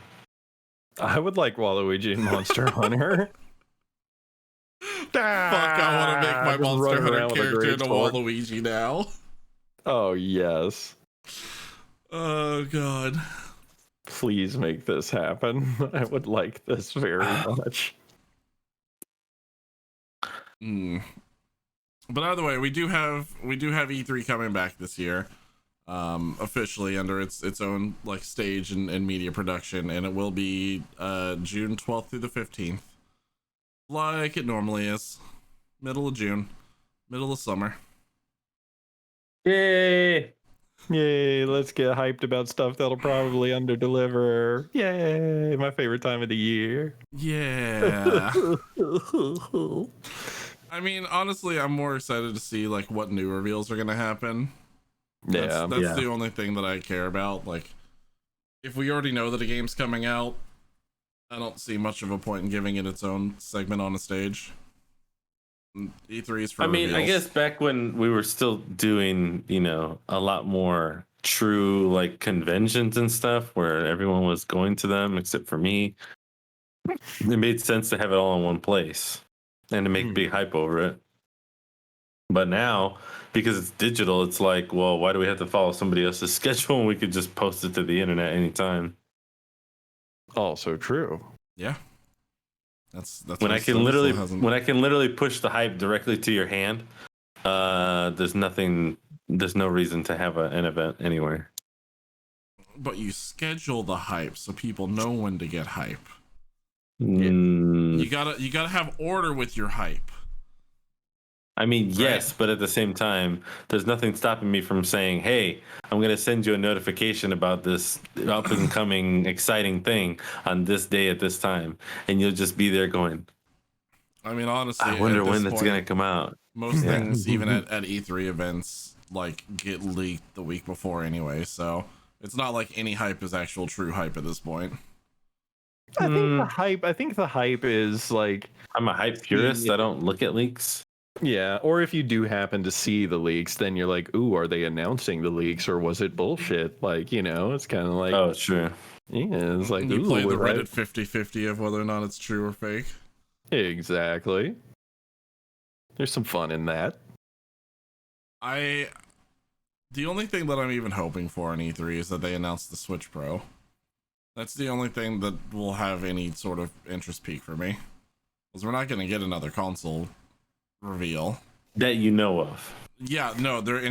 I would like Waluigi in Monster Hunter. Fuck, I want to make my Just Monster running Hunter around with a character great into sword. Waluigi now. Oh, yes. Oh, God. Please make this happen. I would like this very much. But either way, we do have E3 coming back this year, officially under its own like stage and media production, and it will be June 12th through the 15th, like it normally is, middle of June, middle of summer. Yay! Yay, let's get hyped about stuff that'll probably underdeliver. Yay, my favorite time of the year. Yeah. I mean, honestly, I'm more excited to see like what new reveals are gonna happen. That's the only thing that I care about. Like, if we already know that a game's coming out, I don't see much of a point in giving it its own segment on a stage. E3 is for reveals. I guess back when we were still doing, a lot more true like conventions and stuff where everyone was going to them except for me, it made sense to have it all in one place and to make big hype over it. But now, because it's digital, it's like, well, why do we have to follow somebody else's schedule when we could just post it to the internet anytime? Also true. Yeah. That's when I can literally push the hype directly to your hand. There's no reason to have an event anywhere. But you schedule the hype so people know when to get hype. You gotta have order with your hype. I mean, yes, but at the same time, there's nothing stopping me from saying, hey, I'm going to send you a notification about this up and coming exciting thing on this day at this time. And you'll just be there going, I mean, honestly, I wonder when that's going to come out. Most things, even at E3 events, like get leaked the week before anyway. So it's not like any hype is actual true hype at this point. I think the hype is like, I'm a hype purist. I don't look at leaks. Yeah, or if you do happen to see the leaks, then you're like, ooh, are they announcing the leaks or was it bullshit? Like, it's kind of like... Oh, sure. Yeah, it's like... You play the Reddit 50-50 of whether or not it's true or fake. Exactly. There's some fun in that. The only thing that I'm even hoping for on E3 is that they announce the Switch Pro. That's the only thing that will have any sort of interest peak for me. Because we're not going to get another console reveal that you know of. Yeah, no, they're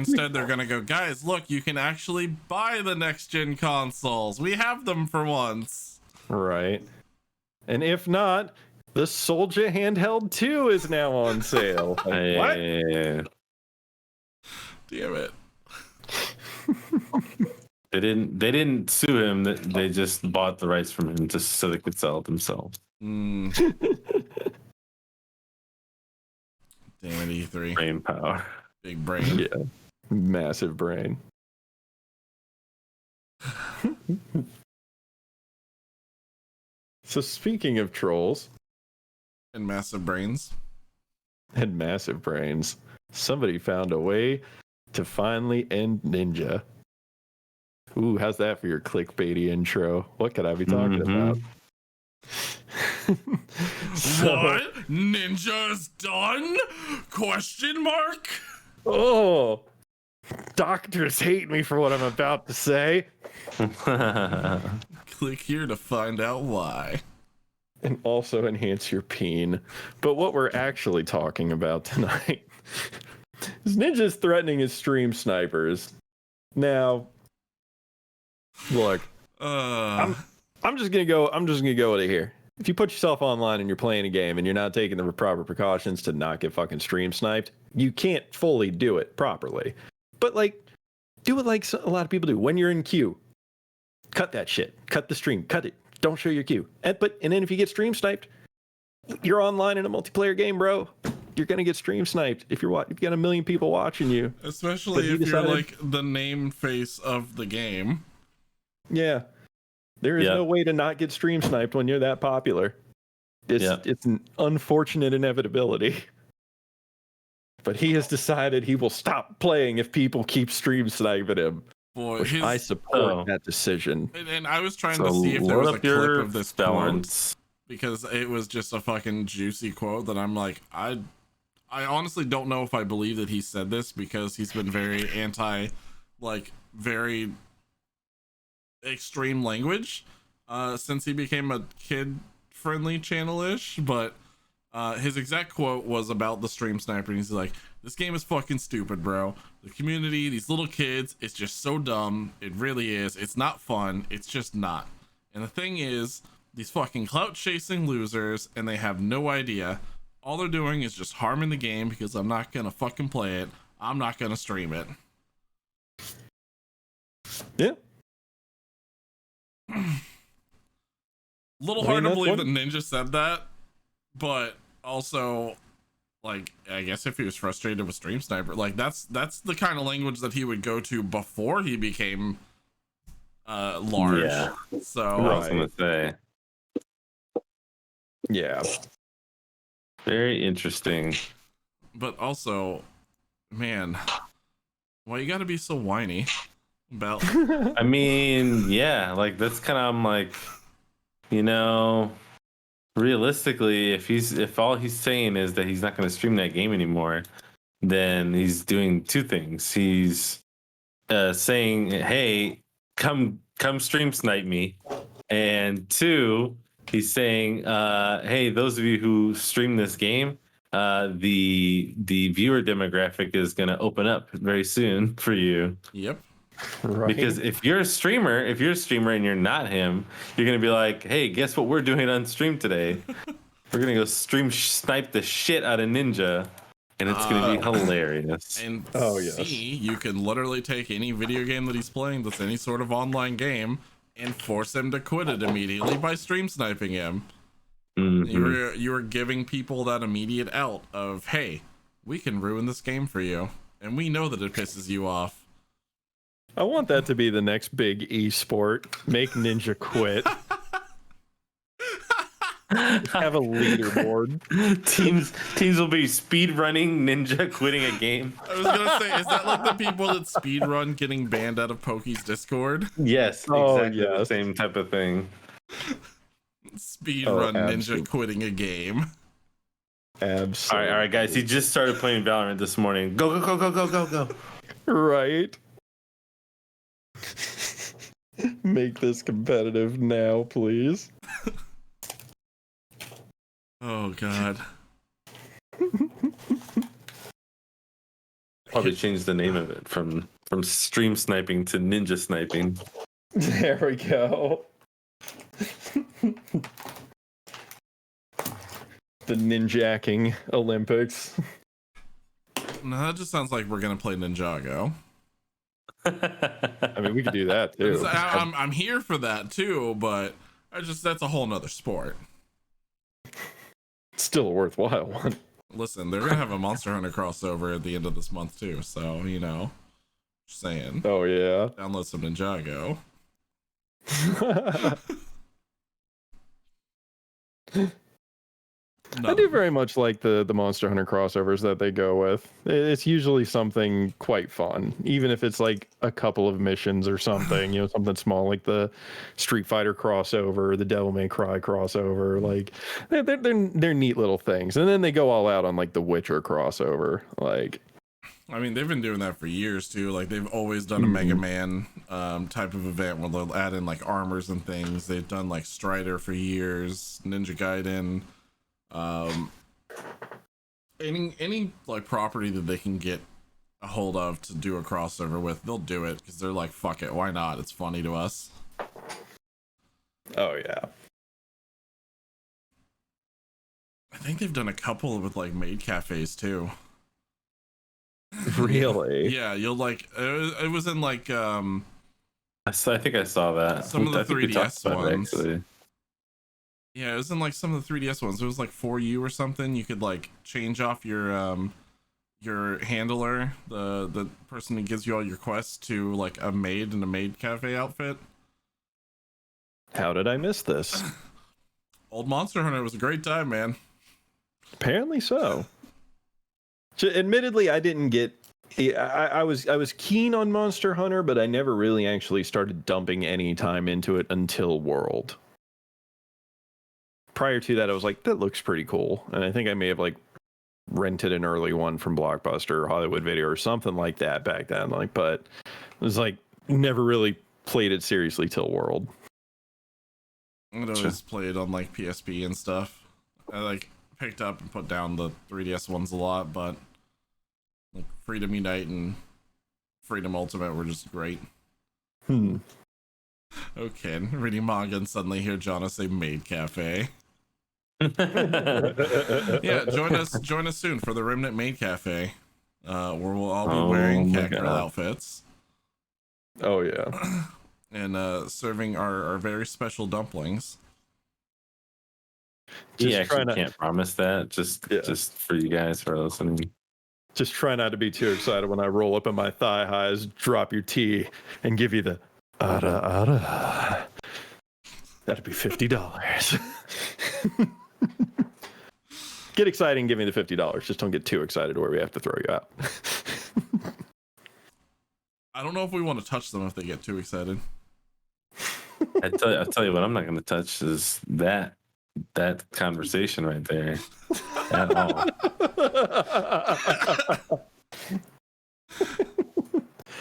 gonna go, guys, look, you can actually buy the next gen consoles. We have them for once. Right. And if not, the Soldier handheld 2 is now on sale. Like, what? Damn it. They didn't sue him, they just bought the rights from him just so they could sell it themselves. Damn it, E3. Brain power. Big brain. Yeah. Massive brain. So speaking of trolls. And massive brains. Somebody found a way to finally end Ninja. Ooh, how's that for your clickbaity intro? What could I be talking about? What? Ninja's done? Question mark? Oh, doctors hate me for what I'm about to say. Click here to find out why. And also enhance your peen. But what we're actually talking about tonight is Ninja's threatening his stream snipers. Now, look, I'm just gonna go with it here. If you put yourself online and you're playing a game and you're not taking the proper precautions to not get fucking stream sniped, you can't fully do it properly. But do it like a lot of people do. When you're in queue, cut that shit. Cut the stream. Cut it. Don't show your queue. And then if you get stream sniped, you're online in a multiplayer game, bro. you're gonna get stream sniped if you've got a million people watching you. Especially if you're like the name face of the game. Yeah, there is no way to not get stream sniped when you're that popular. It's an unfortunate inevitability. But he has decided he will stop playing if people keep stream sniping him. Boy, I support that decision. And I was trying to see if there was a clip of this quote, because it was just a fucking juicy quote that I'm like, I honestly don't know if I believe that he said this, because he's been very very extreme language since he became a kid-friendly channel-ish, but his exact quote was about the stream sniper, and he's like, this game is fucking stupid, bro. The community, these little kids, it's just so dumb. It really is. It's not fun. It's just not. And the thing is, these fucking clout chasing losers, and they have no idea. All they're doing is just harming the game, because I'm not gonna fucking play it. I'm not gonna stream it. Yeah. Little hard to believe that Ninja said that, but also, like, I guess if he was frustrated with Stream Sniper, like, that's the kind of language that he would go to before he became large. Yeah. So I was gonna say. Yeah. Very interesting. But also, man, why you gotta be so whiny about? I mean, yeah, like that's kind of, I'm like, you know, realistically, if all he's saying is that he's not going to stream that game anymore, then he's doing two things. He's saying, "Hey, come stream snipe me," and two, he's saying, "Hey, those of you who stream this game, the viewer demographic is going to open up very soon for you." Yep. Right. Because if you're a streamer and you're not him, you're gonna be like, "Hey, guess what we're doing on stream today? We're gonna go stream snipe the shit out of Ninja, and it's gonna be hilarious." And yes. you can literally take any video game that he's playing that's any sort of online game and force him to quit it immediately by stream sniping him. Mm-hmm. You're giving people that immediate out of, hey, we can ruin this game for you, and we know that it pisses you off. I want that to be the next big esport. Make Ninja quit. Have a leaderboard. Teams will be speed running Ninja quitting a game. I was gonna say, is that like the people that speed run getting banned out of Poke's Discord? Yes, exactly the same type of thing. Speed run Ninja quitting a game. Absolutely. All right, guys. He just started playing Valorant this morning. Go, go, go, go, go, go, go. Right. Make this competitive now, please. Oh god. Probably change the name of it from stream sniping to ninja sniping. There we go. The ninjacking Olympics. No, that just sounds like we're gonna play Ninjago. I mean, we could do that too. I'm here for that too, but that's a whole nother sport. It's still a worthwhile one. Listen, they're gonna have a Monster Hunter crossover at the end of this month too, so just saying. Oh yeah. Download some Ninjago. I do very much like the Monster Hunter crossovers that they go with. It's usually something quite fun, even if it's like a couple of missions or something, something small like the Street Fighter crossover, the Devil May Cry crossover. Like they're neat little things, and then they go all out on like the Witcher crossover. Like, I mean, they've been doing that for years too. Like they've always done a Mega Man type of event where they'll add in like armors and things. They've done like Strider for years, Ninja Gaiden. Any like property that they can get a hold of to do a crossover with, they'll do it because they're like, fuck it, why not? It's funny to us. oh yeah. I think they've done a couple with like maid cafes too. Really? Yeah, you'll like it was in like I think I saw that. some of the I think we 3DS talked about it, ones. actually. Yeah, it was in like some of the 3DS ones. It was like For You or something. You could like change off your handler, the person who gives you all your quests, to like a maid in a maid cafe outfit. How did I miss this? Old Monster Hunter was a great time, man. Apparently so. Admittedly, I didn't get. I was keen on Monster Hunter, but I never really actually started dumping any time into it until World. Prior to that, I was like, that looks pretty cool, and I think I may have like rented an early one from Blockbuster or Hollywood Video or something like that back then. Like, but it was like never really played it seriously till World. I'd always played on like PSP and stuff. I like picked up and put down the 3DS ones a lot, but like Freedom Unite and Freedom Ultimate were just great. Okay, reading manga and suddenly hear Jonna say maid cafe. Yeah, join us soon for the Remnant maid cafe, where we'll all be wearing Cacturel outfits. Oh yeah. And serving our very special dumplings. He actually can't promise that. Just for you guys who are listening. Just try not to be too excited when I roll up in my thigh highs, drop your tea, and give you the ara. That'd be $50. Get excited and give me the $50. Just don't get too excited where we have to throw you out. I don't know if we want to touch them if they get too excited. I tell you what, I'm not going to touch is that conversation right there at all.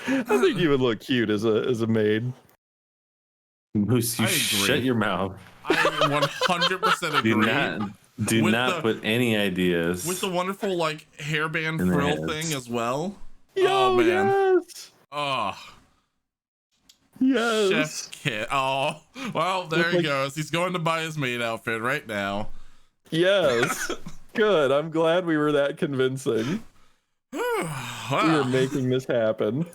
I think you would look cute as a maid. Moose, you shut your mouth. I 100% agree. Do not put any ideas. With the wonderful like hairband frill thing as well. Oh man. Yes. Oh. Yes. Chef's kit. Oh. Well, there he goes. He's going to buy his maid outfit right now. Yes. Good. I'm glad we were that convincing. Wow. We were making this happen.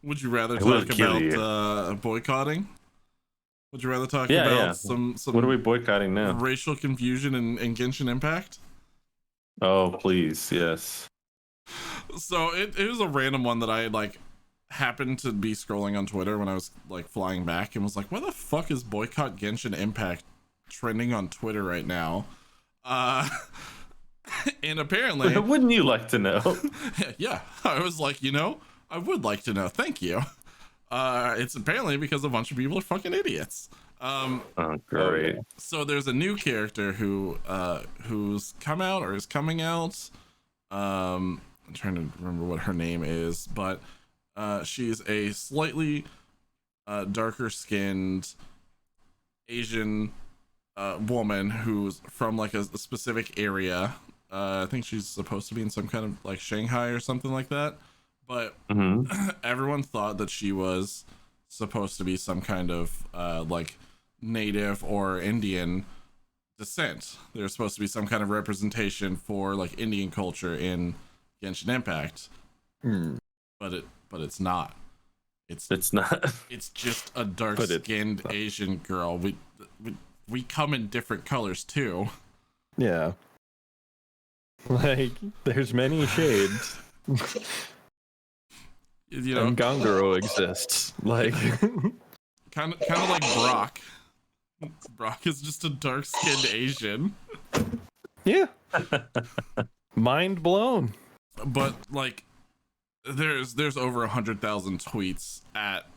Would you rather talk about boycotting? Would you rather talk about some what are we boycotting now? Racial confusion in Genshin Impact? Oh please, yes. So it was a random one that I like happened to be scrolling on Twitter when I was like flying back and was like, why the fuck is Boycott Genshin Impact trending on Twitter right now? And apparently wouldn't you like to know? Yeah, I was like, I would like to know. Thank you. It's apparently because a bunch of people are fucking idiots. Oh, great. So there's a new character who's come out or is coming out. I'm trying to remember what her name is, but she's a slightly darker skinned Asian woman who's from like a specific area. I think she's supposed to be in some kind of like Shanghai or something like that. But everyone thought that she was supposed to be some kind of like native or Indian descent. There's supposed to be some kind of representation for like Indian culture in Genshin Impact. But it's not. It's not. It's just a dark-skinned Asian girl. We come in different colors too. Yeah. Like there's many shades. And Ganguro exists. Like kind of like Brock. Brock is just a dark-skinned Asian. Yeah. Mind blown. But like there's over 100,000 tweets at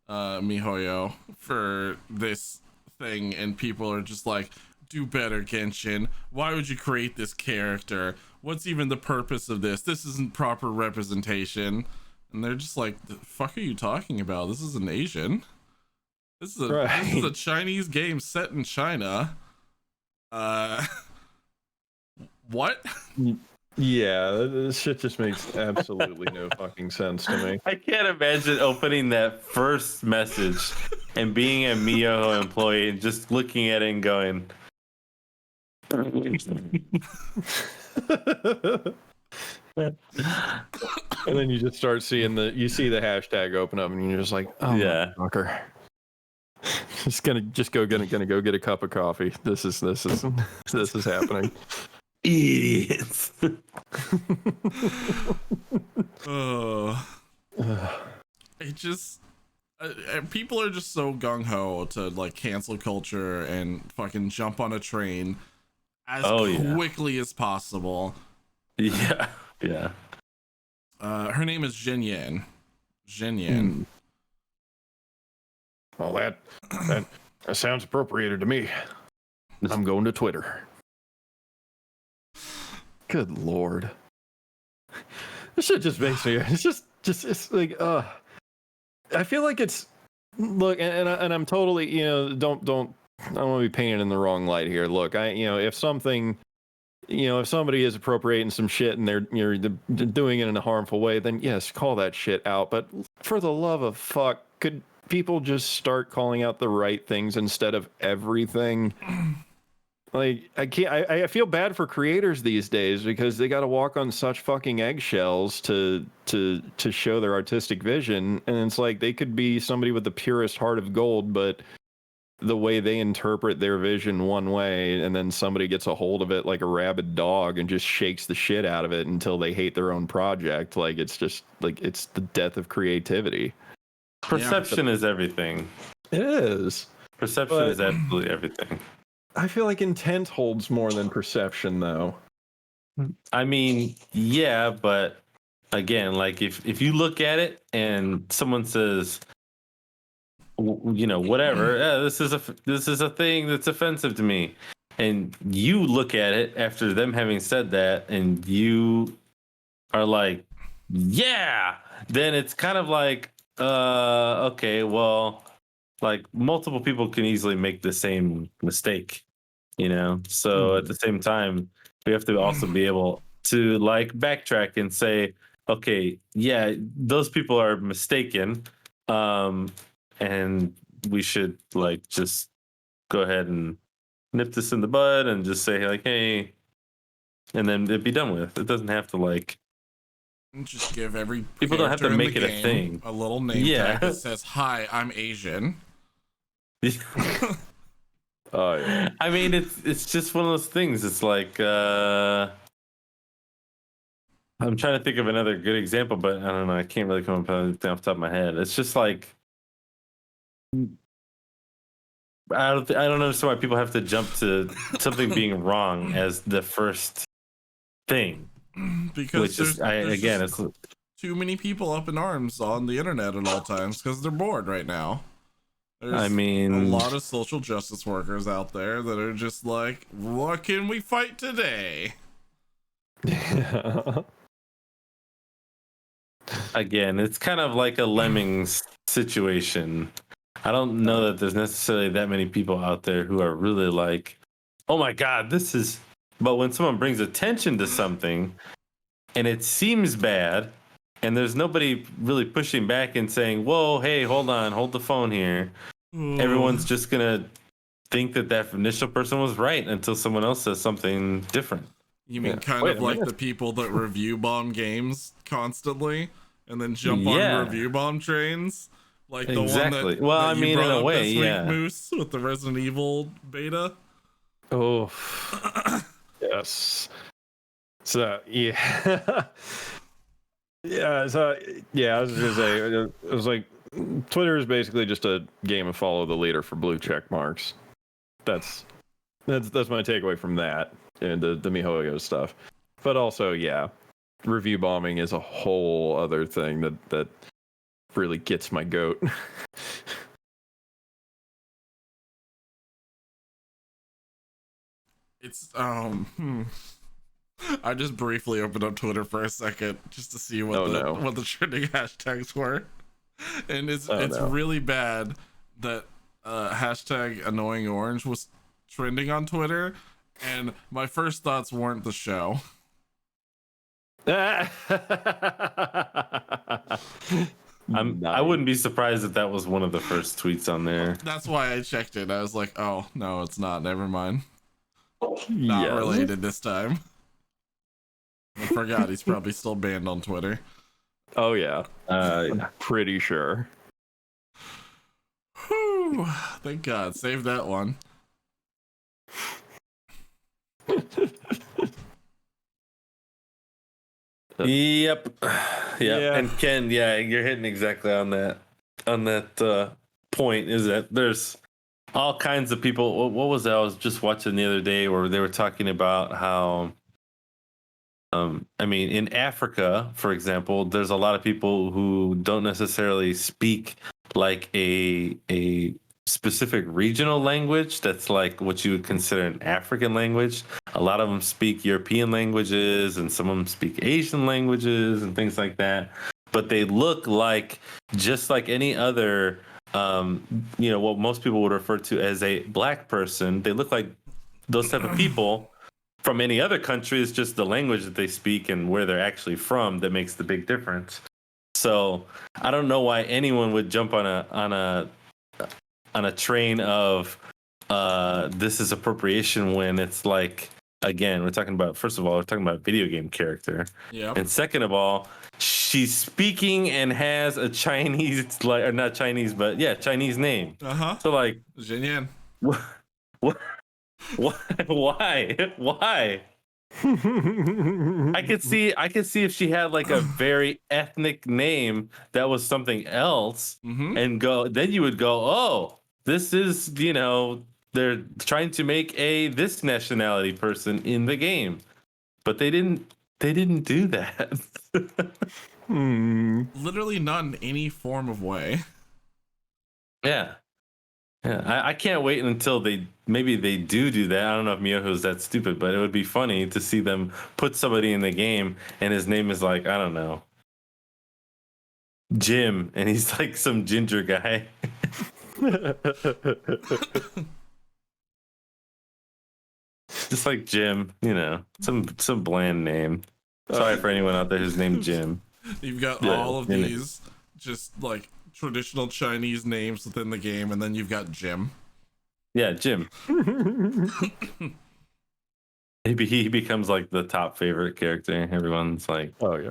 MiHoYo for this thing, and people are just like, do better, Genshin. Why would you create this character? What's even the purpose of this? This isn't proper representation. And they're just like, the fuck are you talking about? This is an Asian. This is a Chinese game set in China. What? Yeah, this shit just makes absolutely no fucking sense to me. I can't imagine opening that first message and being a MiHoYo employee and just looking at it and going, And then you just start seeing the hashtag open up, and you're just like, oh Yeah. fucker. Gonna go get a cup of coffee. This is happening. Idiots. It just people are just so gung-ho to like cancel culture and fucking jump on a train as quickly as possible. Yeah. Her name is Jin Yin. Well, that sounds appropriated to me. I'm going to Twitter. Good lord. This shit just makes me. It's like, I feel like it's. Look, and I'm totally, don't. I don't want to be painted in the wrong light here. Look, if somebody is appropriating some shit and they're doing it in a harmful way, then yes, call that shit out. But for the love of fuck, could people just start calling out the right things instead of everything? Like, I can't. I feel bad for creators these days because they got to walk on such fucking eggshells to show their artistic vision, and it's like they could be somebody with the purest heart of gold, but the way they interpret their vision one way, and then somebody gets a hold of it like a rabid dog and just shakes the shit out of it until they hate their own project. Like, it's just like it's the death of creativity. Perception is everything. It is. Perception is absolutely everything. I feel like intent holds more than perception, though. I mean, yeah, but again, like if you look at it and someone says, whatever, this is a thing that's offensive to me, and you look at it after them having said that, and you are like, yeah, then it's kind of like, okay, well, like multiple people can easily make the same mistake, so at the same time we have to also be able to like backtrack and say, okay, yeah, those people are mistaken, and we should like just go ahead and nip this in the bud and just say like, hey, and then it'd be done with. It doesn't have to like just give every people don't have to make it a game thing. a little name tag that says, hi, I'm Asian. Oh yeah. I mean, it's just one of those things. It's like I'm trying to think of another good example, but I don't know. I can't really come up with anything off the top of my head. It's just like I don't understand why people have to jump to something being wrong as the first thing. Because it's too many people up in arms on the internet at all times because they're bored right now. There's a lot of social justice workers out there that are just like, what can we fight today? Again, it's kind of like a lemmings situation. I don't know that there's necessarily that many people out there who are really like, oh my God, this is. But when someone brings attention to something and it seems bad and there's nobody really pushing back and saying, whoa, hey, hold on, hold the phone here. Everyone's just going to think that initial person was right until someone else says something different. You mean kind of like the people that review bomb games constantly and then jump on review bomb trains? Like the one that, well, that I mean, in a way, yeah. Moose with the Resident Evil beta. Oh, yes. So yeah, yeah. So yeah, I was gonna say it was like Twitter is basically just a game of follow the leader for blue check marks. That's my takeaway from that and the MiHoYo stuff. But also, yeah, review bombing is a whole other thing that really gets my goat. It's I just briefly opened up Twitter for a second just to see what the trending hashtags were, and it's really bad that hashtag annoying orange was trending on Twitter, and my first thoughts weren't the show. I wouldn't be surprised if that was one of the first tweets on there. That's why I checked it. I was like, oh no, it's not. Never mind. Not related this time. I forgot he's probably still banned on Twitter. Oh yeah, Yeah. pretty sure. Whew, thank God, save that one. Yep. Yeah. And Ken, yeah, you're hitting exactly on that point. Is that there's all kinds of people. What was that? I was just watching the other day where they were talking about how, I mean, in Africa, for example, there's a lot of people who don't necessarily speak like a specific regional language that's like what you would consider an African language. A lot of them speak European languages, and some of them speak Asian languages and things like that. But they look like just like any other, what most people would refer to as a black person. They look like those type of people from any other country. Is just the language that they speak and where they're actually from that makes the big difference. So I don't know why anyone would jump on a train of this is appropriation when it's like, again, we're talking about, first of all, we're talking about a video game character. Yeah. And second of all, she's speaking and has a Chinese, like, or not Chinese, but yeah, Chinese name. Uh-huh. So like, Jinyan. what, why? I could see if she had like a very ethnic name that was something else, and then you would go, oh, this is, they're trying to make this nationality person in the game, but they didn't do that. Literally not in any form of way. Yeah. I can't wait until maybe they do that. I don't know if Miyoho's that stupid, but it would be funny to see them put somebody in the game and his name is like, I don't know, Jim, and he's like some ginger guy. Just like Jim, some bland name. Sorry for anyone out there who's named Jim. You've got all of these just like traditional Chinese names within the game, and then you've got Jim. Yeah, Jim. Maybe he becomes like the top favorite character. Everyone's like, oh yeah.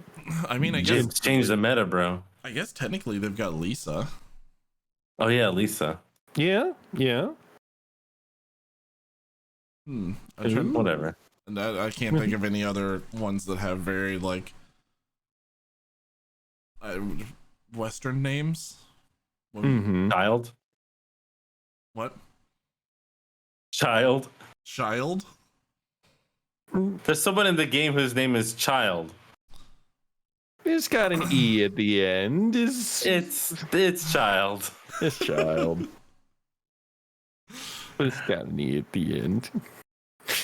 I mean, I Jim guess changed the meta, bro. I guess technically they've got Lisa. Oh yeah, Lisa. Yeah. Whatever. And I can't think of any other ones that have very like Western names. Child. What? Child. Child? There's someone in the game whose name is Child. It's got an E at the end. It's Child. It's Child. It's got an E at the end.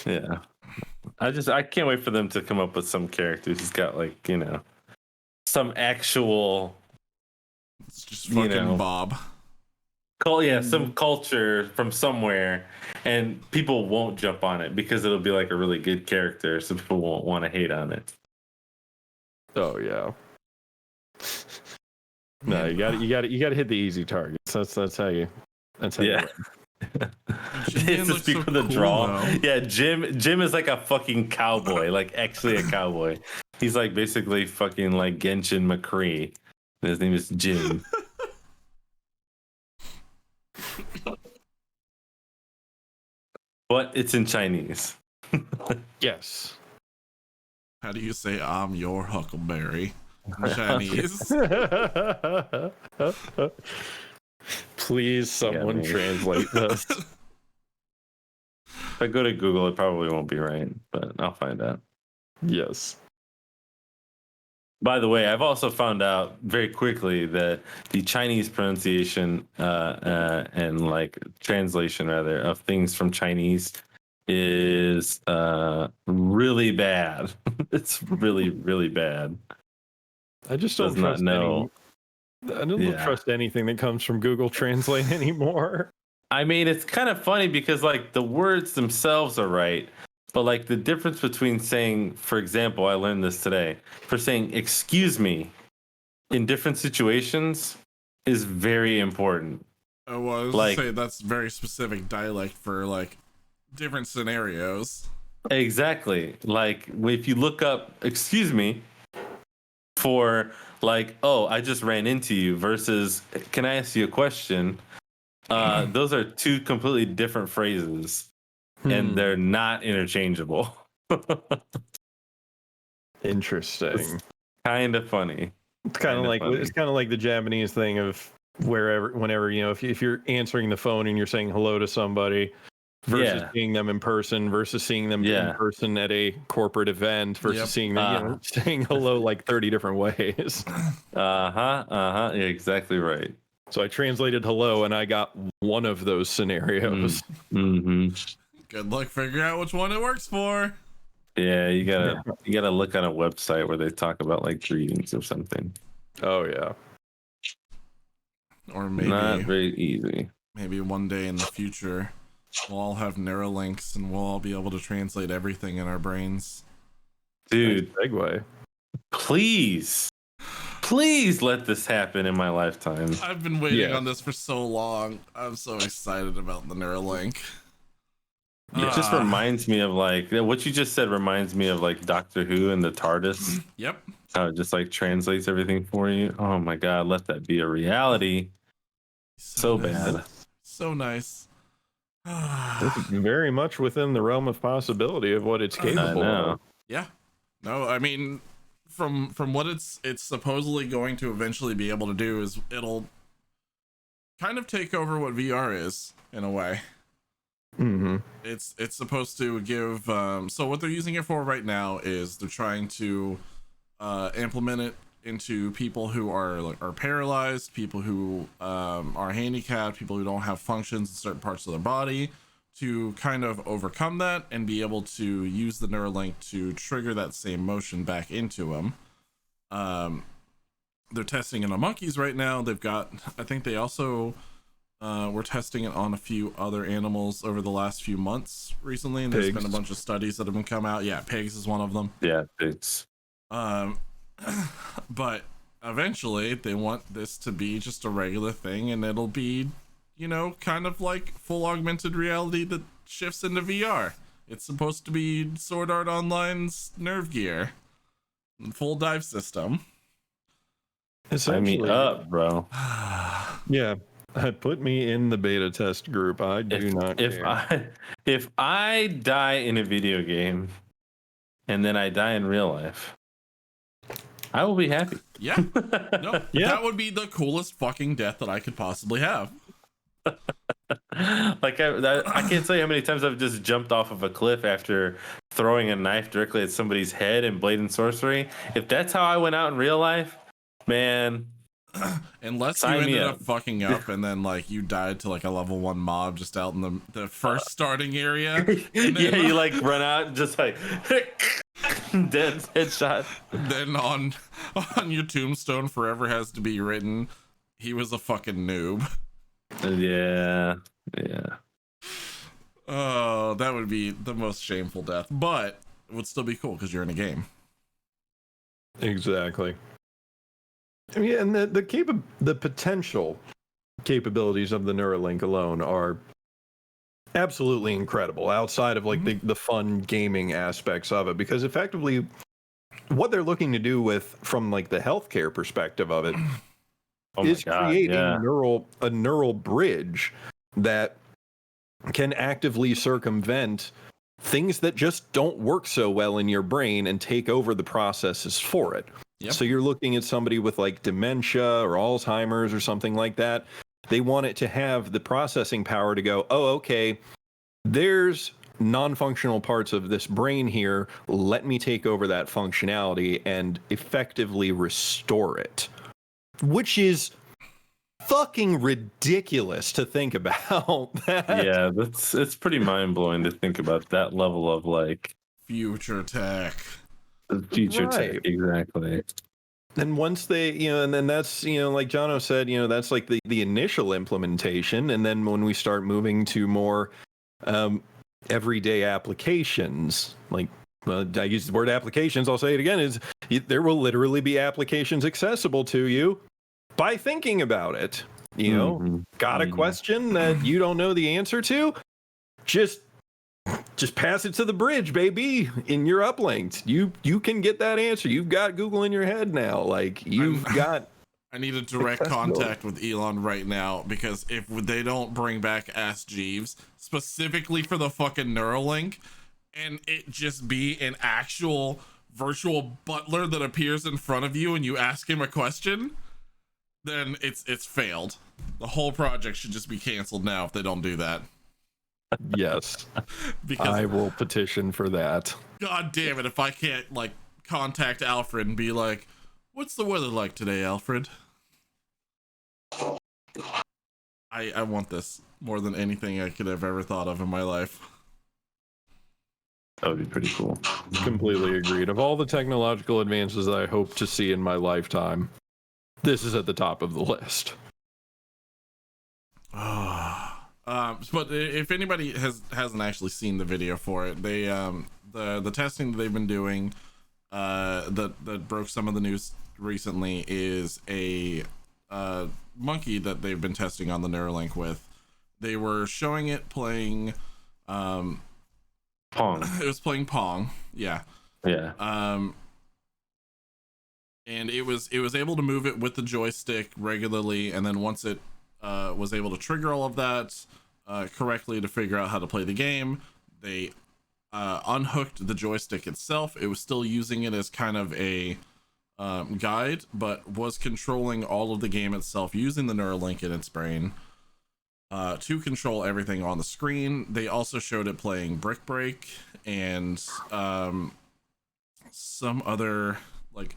Yeah. I can't wait for them to come up with some characters who's got like, some actual, It's just fucking Bob. some culture from somewhere, and people won't jump on it because it'll be like a really good character, so people won't want to hate on it. Oh yeah. No, you got to hit the easy targets. That's how you. Yeah. It's to speak for the draw. Though. Yeah, Jim is like a fucking cowboy, like actually a cowboy. He's like basically fucking like Genshin McCree. His name is Jim. But it's in Chinese. Yes. How do you say I'm your Huckleberry in Chinese? Please, someone translate this. If I go to Google, it probably won't be right, but I'll find out. Yes. By the way, I've also found out very quickly that the Chinese pronunciation and like translation rather of things from Chinese is really bad. It's really, really bad. I just don't Does not trust know. I don't trust anything that comes from Google Translate anymore. I mean, it's kind of funny because like the words themselves are right, but like the difference between saying, for example, I learned this today, for saying excuse me in different situations is very important. I was Like- say that's very specific dialect for like different scenarios. Exactly. Like if you look up excuse me for like, oh, I just ran into you versus can I ask you a question? Those are two completely different phrases, and they're not interchangeable. Interesting. It's kind of funny. It's kind of like the Japanese thing of whenever if you're answering the phone and you're saying hello to somebody versus seeing them in person versus seeing them in person at a corporate event versus seeing them saying hello like 30 different ways. Yeah, exactly right. So I translated hello and I got one of those scenarios. Good luck figuring out which one it works for. Yeah, you gotta look on a website where they talk about like greetings or something. Oh yeah. Or maybe not very easy. Maybe one day in the future we'll all have Neuralinks and we'll all be able to translate everything in our brains. Dude, nice segue. Please let this happen in my lifetime. I've been waiting on this for so long. I'm so excited about the Neuralink. It just reminds me of like what you just said reminds me of like Doctor Who and the TARDIS. Yep. How it just like translates everything for you. Oh my God, let that be a reality. So nice. Bad. So nice. Very much within the realm of possibility of what it's capable of. Yeah. No, I mean, from what it's supposedly going to eventually be able to do is it'll kind of take over what VR is in a way. It's supposed to give so what they're using it for right now is they're trying to implement it into people who are paralyzed, people who are handicapped, people who don't have functions in certain parts of their body, to kind of overcome that and be able to use the Neuralink to trigger that same motion back into them. They're testing it on monkeys right now. They've got, I think they also were testing it on a few other animals over the last few months recently, and there's been a bunch of studies that have been come out. Yeah, pigs is one of them. Yeah, pigs. But eventually they want this to be just a regular thing, and it'll be, kind of like full augmented reality that shifts into VR. It's supposed to be Sword Art Online's Nerve Gear, full dive system. Sign me up, bro. Yeah. Put me in the beta test group. I do not care. If I die in a video game and then I die in real life, I will be happy. Yeah. No, that would be the coolest fucking death that I could possibly have. Like I can't tell you how many times I've just jumped off of a cliff after throwing a knife directly at somebody's head in Blade and Sorcery. If that's how I went out in real life, man. Unless you ended up fucking up and then like you died to like a level 1 mob just out in the first starting area. Yeah, you like run out and just like dead headshot. Then on your tombstone forever has to be written, he was a fucking noob. Yeah. Oh, that would be the most shameful death, but it would still be cool because you're in a game. Exactly. I mean, and the potential capabilities of the Neuralink alone are absolutely incredible outside of like the fun gaming aspects of it, because effectively what they're looking to do from like the healthcare perspective of it is create a neural bridge that can actively circumvent things that just don't work so well in your brain and take over the processes for it. Yep. So you're looking at somebody with like dementia or Alzheimer's or something like that. They want it to have the processing power to go, oh, okay, there's non-functional parts of this brain here. Let me take over that functionality and effectively restore it, which is fucking ridiculous to think about. Yeah, it's pretty mind-blowing to think about that level of like future tech. Tech, exactly. And once they, and then that's, like Jono said, that's like the initial implementation. And then when we start moving to more everyday applications, like, I use the word applications, I'll say it again, is there will literally be applications accessible to you by thinking about it. Got a question that you don't know the answer to? Just just pass it to the bridge, baby. In your uplinks, you can get that answer. You've got Google in your head now. Like you've got. I need a direct contact with Elon right now, because if they don't bring back Ask Jeeves specifically for the fucking Neuralink, and it just be an actual virtual butler that appears in front of you and you ask him a question, then it's failed. The whole project should just be canceled now if they don't do that. Yes, Because I will petition for that. God damn it, if I can't like contact Alfred and be like, what's the weather like today, Alfred? I want this more than anything I could have ever thought of in my life. That would be pretty cool. Completely agreed. Of all the technological advances I hope to see in my lifetime, this is at the top of the list. But if anybody hasn't actually seen the video for it, they the testing that they've been doing that broke some of the news recently is a monkey that they've been testing on the Neuralink with. They were showing it playing Pong. it was playing Pong, yeah. Yeah. And it was able to move it with the joystick regularly, and then once it was able to trigger all of that correctly to figure out how to play the game, they unhooked the joystick itself. It was still using it as kind of a guide, but was controlling all of the game itself using the Neuralink in its brain to control everything on the screen. They also showed it playing Brick Break and some other like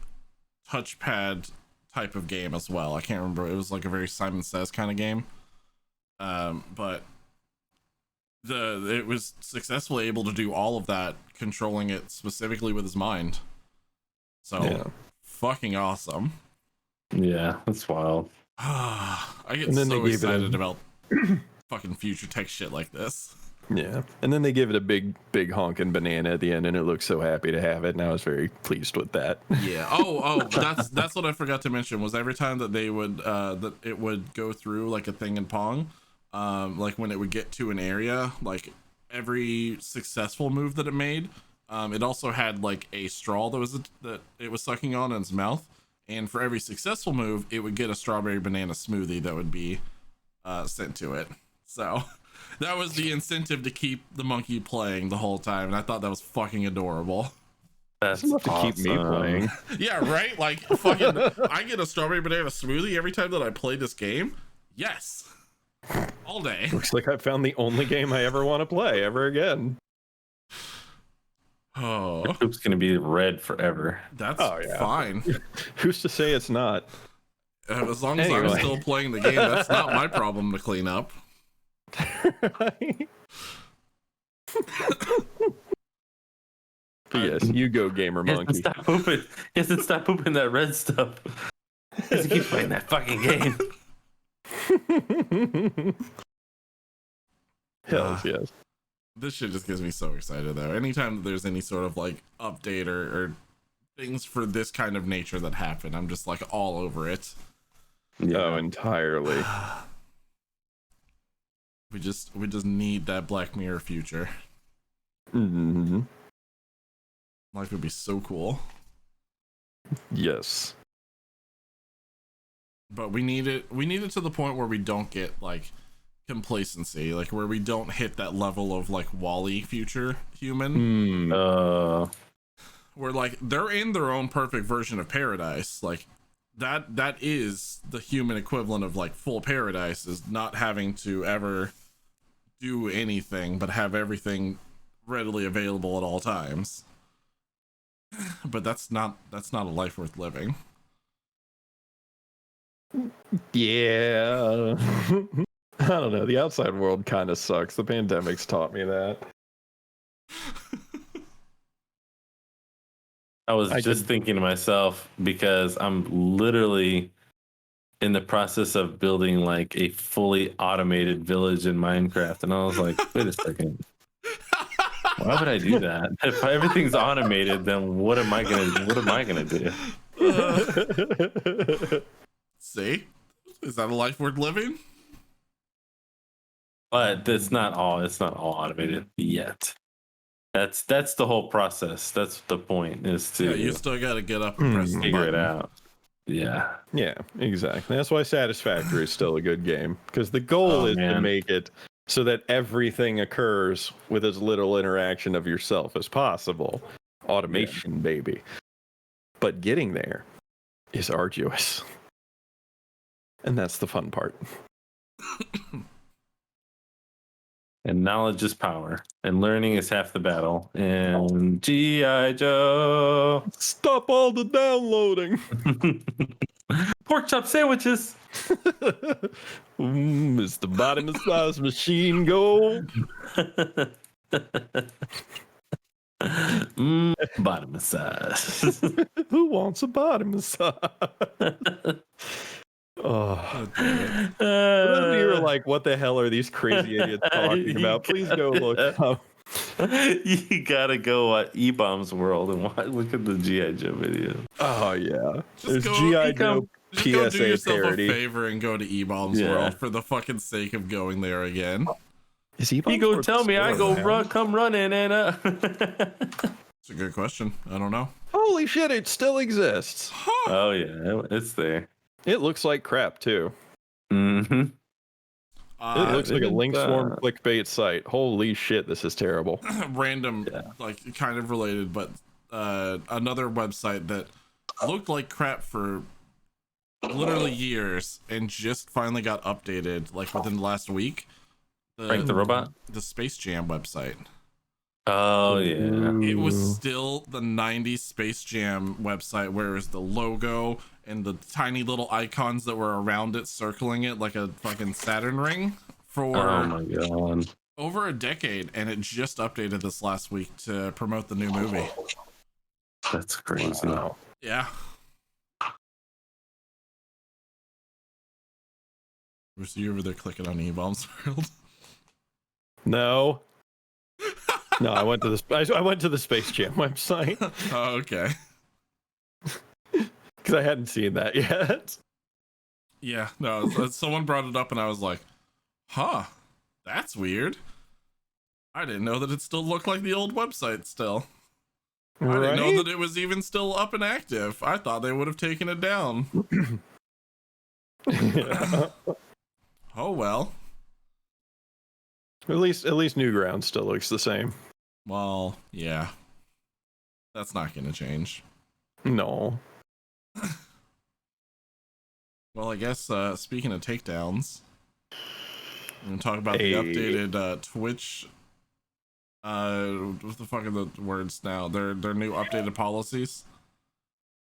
touchpad type of game as well. I can't remember. It was like a very Simon Says kind of game. But it was successfully able to do all of that, controlling it specifically with his mind. So Yeah. fucking awesome. Yeah, that's wild. I get And then so they gave it excited about fucking future tech shit like this. Yeah. And then they give it a big honking banana at the end, and it looks so happy to have it, and I was very pleased with that. Yeah. Oh, that's what I forgot to mention, was every time that they would that it would go through like a thing in Pong, like when it would get to an area, like every successful move that it made, it also had like a straw that it was sucking on in its mouth, and for every successful move, it would get a strawberry banana smoothie that would be sent to it. So that was the incentive to keep the monkey playing the whole time, and I thought that was fucking adorable. That's Enough to keep me playing. Yeah, right? Like, fucking, I get a strawberry banana smoothie every time that I play this game? Yes. All day. Looks like I found the only game I ever want to play ever again. Oh, The poop's gonna be red forever. that's Oh, yeah. fine. Who's to say it's not? As long as I'm Anyway. still playing the game, that's not my problem to clean up. Yes, you go, gamer He hasn't monkey. stopped pooping. He hasn't stopped pooping that red stuff. He has to keep playing that fucking game. Hells yes. This shit just gets me so excited, though. Anytime that there's any sort of, like, update or things for this kind of nature that happen, I'm just, like, all over it. Oh, entirely. We just need that Black Mirror future. Hmm. Life would be so cool. Yes. But we need it to the point where we don't get like complacency, like where we don't hit that level of like Wall-E future human, where like they're in their own perfect version of paradise. Like that is the human equivalent of like full paradise, is not having to ever do anything but have everything readily available at all times. But that's not a life worth living. Yeah. I don't know. The outside world kind of sucks. The pandemic's taught me that. I was just thinking to myself, because I'm literally in the process of building like a fully automated village in Minecraft, and I was like, wait a second. Why would I do that? If everything's automated, then what am I gonna do? See? Is that a life worth living? But it's not all automated yet. That's the whole process. That's the point, is to you still got to get up and press the figure it button. out. Yeah. Yeah, exactly. That's why Satisfactory is still a good game, because the goal is to make it so that everything occurs with as little interaction of yourself as possible. Automation, baby. But getting there is arduous. And that's the fun part. And knowledge is power, and learning is half the battle. And G.I. Joe. Stop all the downloading. Pork chop sandwiches. Is the body massage machine go? Body massage. Who wants a body massage? Oh. You were like, what the hell are these crazy idiots talking about? Please go look up. You gotta go at E-Bomb's World and look at the G.I. Joe video. Oh, yeah. There's go- G.I. Joe Just go do PSA yourself parody. a favor and go to E-Bomb's World for the fucking sake of going there again. Is He go tell me I go come running and It's a good question. I don't know. Holy shit, it still exists. Oh yeah, it's there. It looks like crap, too. Mm-hmm. It looks like a link swarm clickbait site. Holy shit, this is terrible. Random, like kind of related, but another website that looked like crap for literally years and just finally got updated like within the last week. Frank the Robot? The Space Jam website. Oh yeah. It was still the 90s Space Jam website where it was the logo and the tiny little icons that were around it circling it like a fucking Saturn ring for Oh my god. over a decade, and it just updated this last week to promote the new movie. That's crazy. Wow. Yeah. Was you over there clicking on E-Bombs World? No. No, I went to the Space Jam website Oh, okay. because I hadn't seen that yet. Yeah, no, someone brought it up and I was like, huh, that's weird. I didn't know that it still looked like the old website still. I didn't know that it was even still up and active. I thought they would have taken it down. Oh well. At least Newgrounds still looks the same. Well, yeah. That's not going to change. No. Well, I guess speaking of takedowns, we're going to talk about the updated Twitch. What the fuck are the words now? Their new updated policies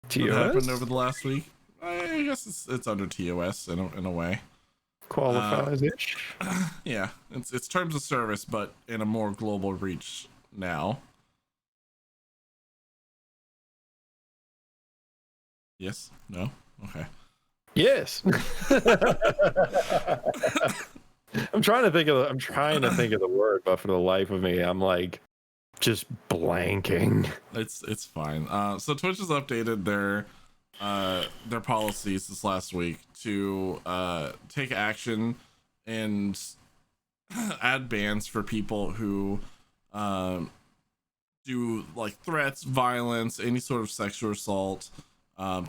that happened over the last week. I guess it's under TOS in a way. Qualifies-ish. Yeah, it's terms of service, but in a more global reach now. Yes? No? Okay. Yes. I'm trying to think of the word, but for the life of me, I'm like just blanking. It's fine. So Twitch has updated their policies this last week to take action and add bans for people who do like threats, violence, any sort of sexual assault,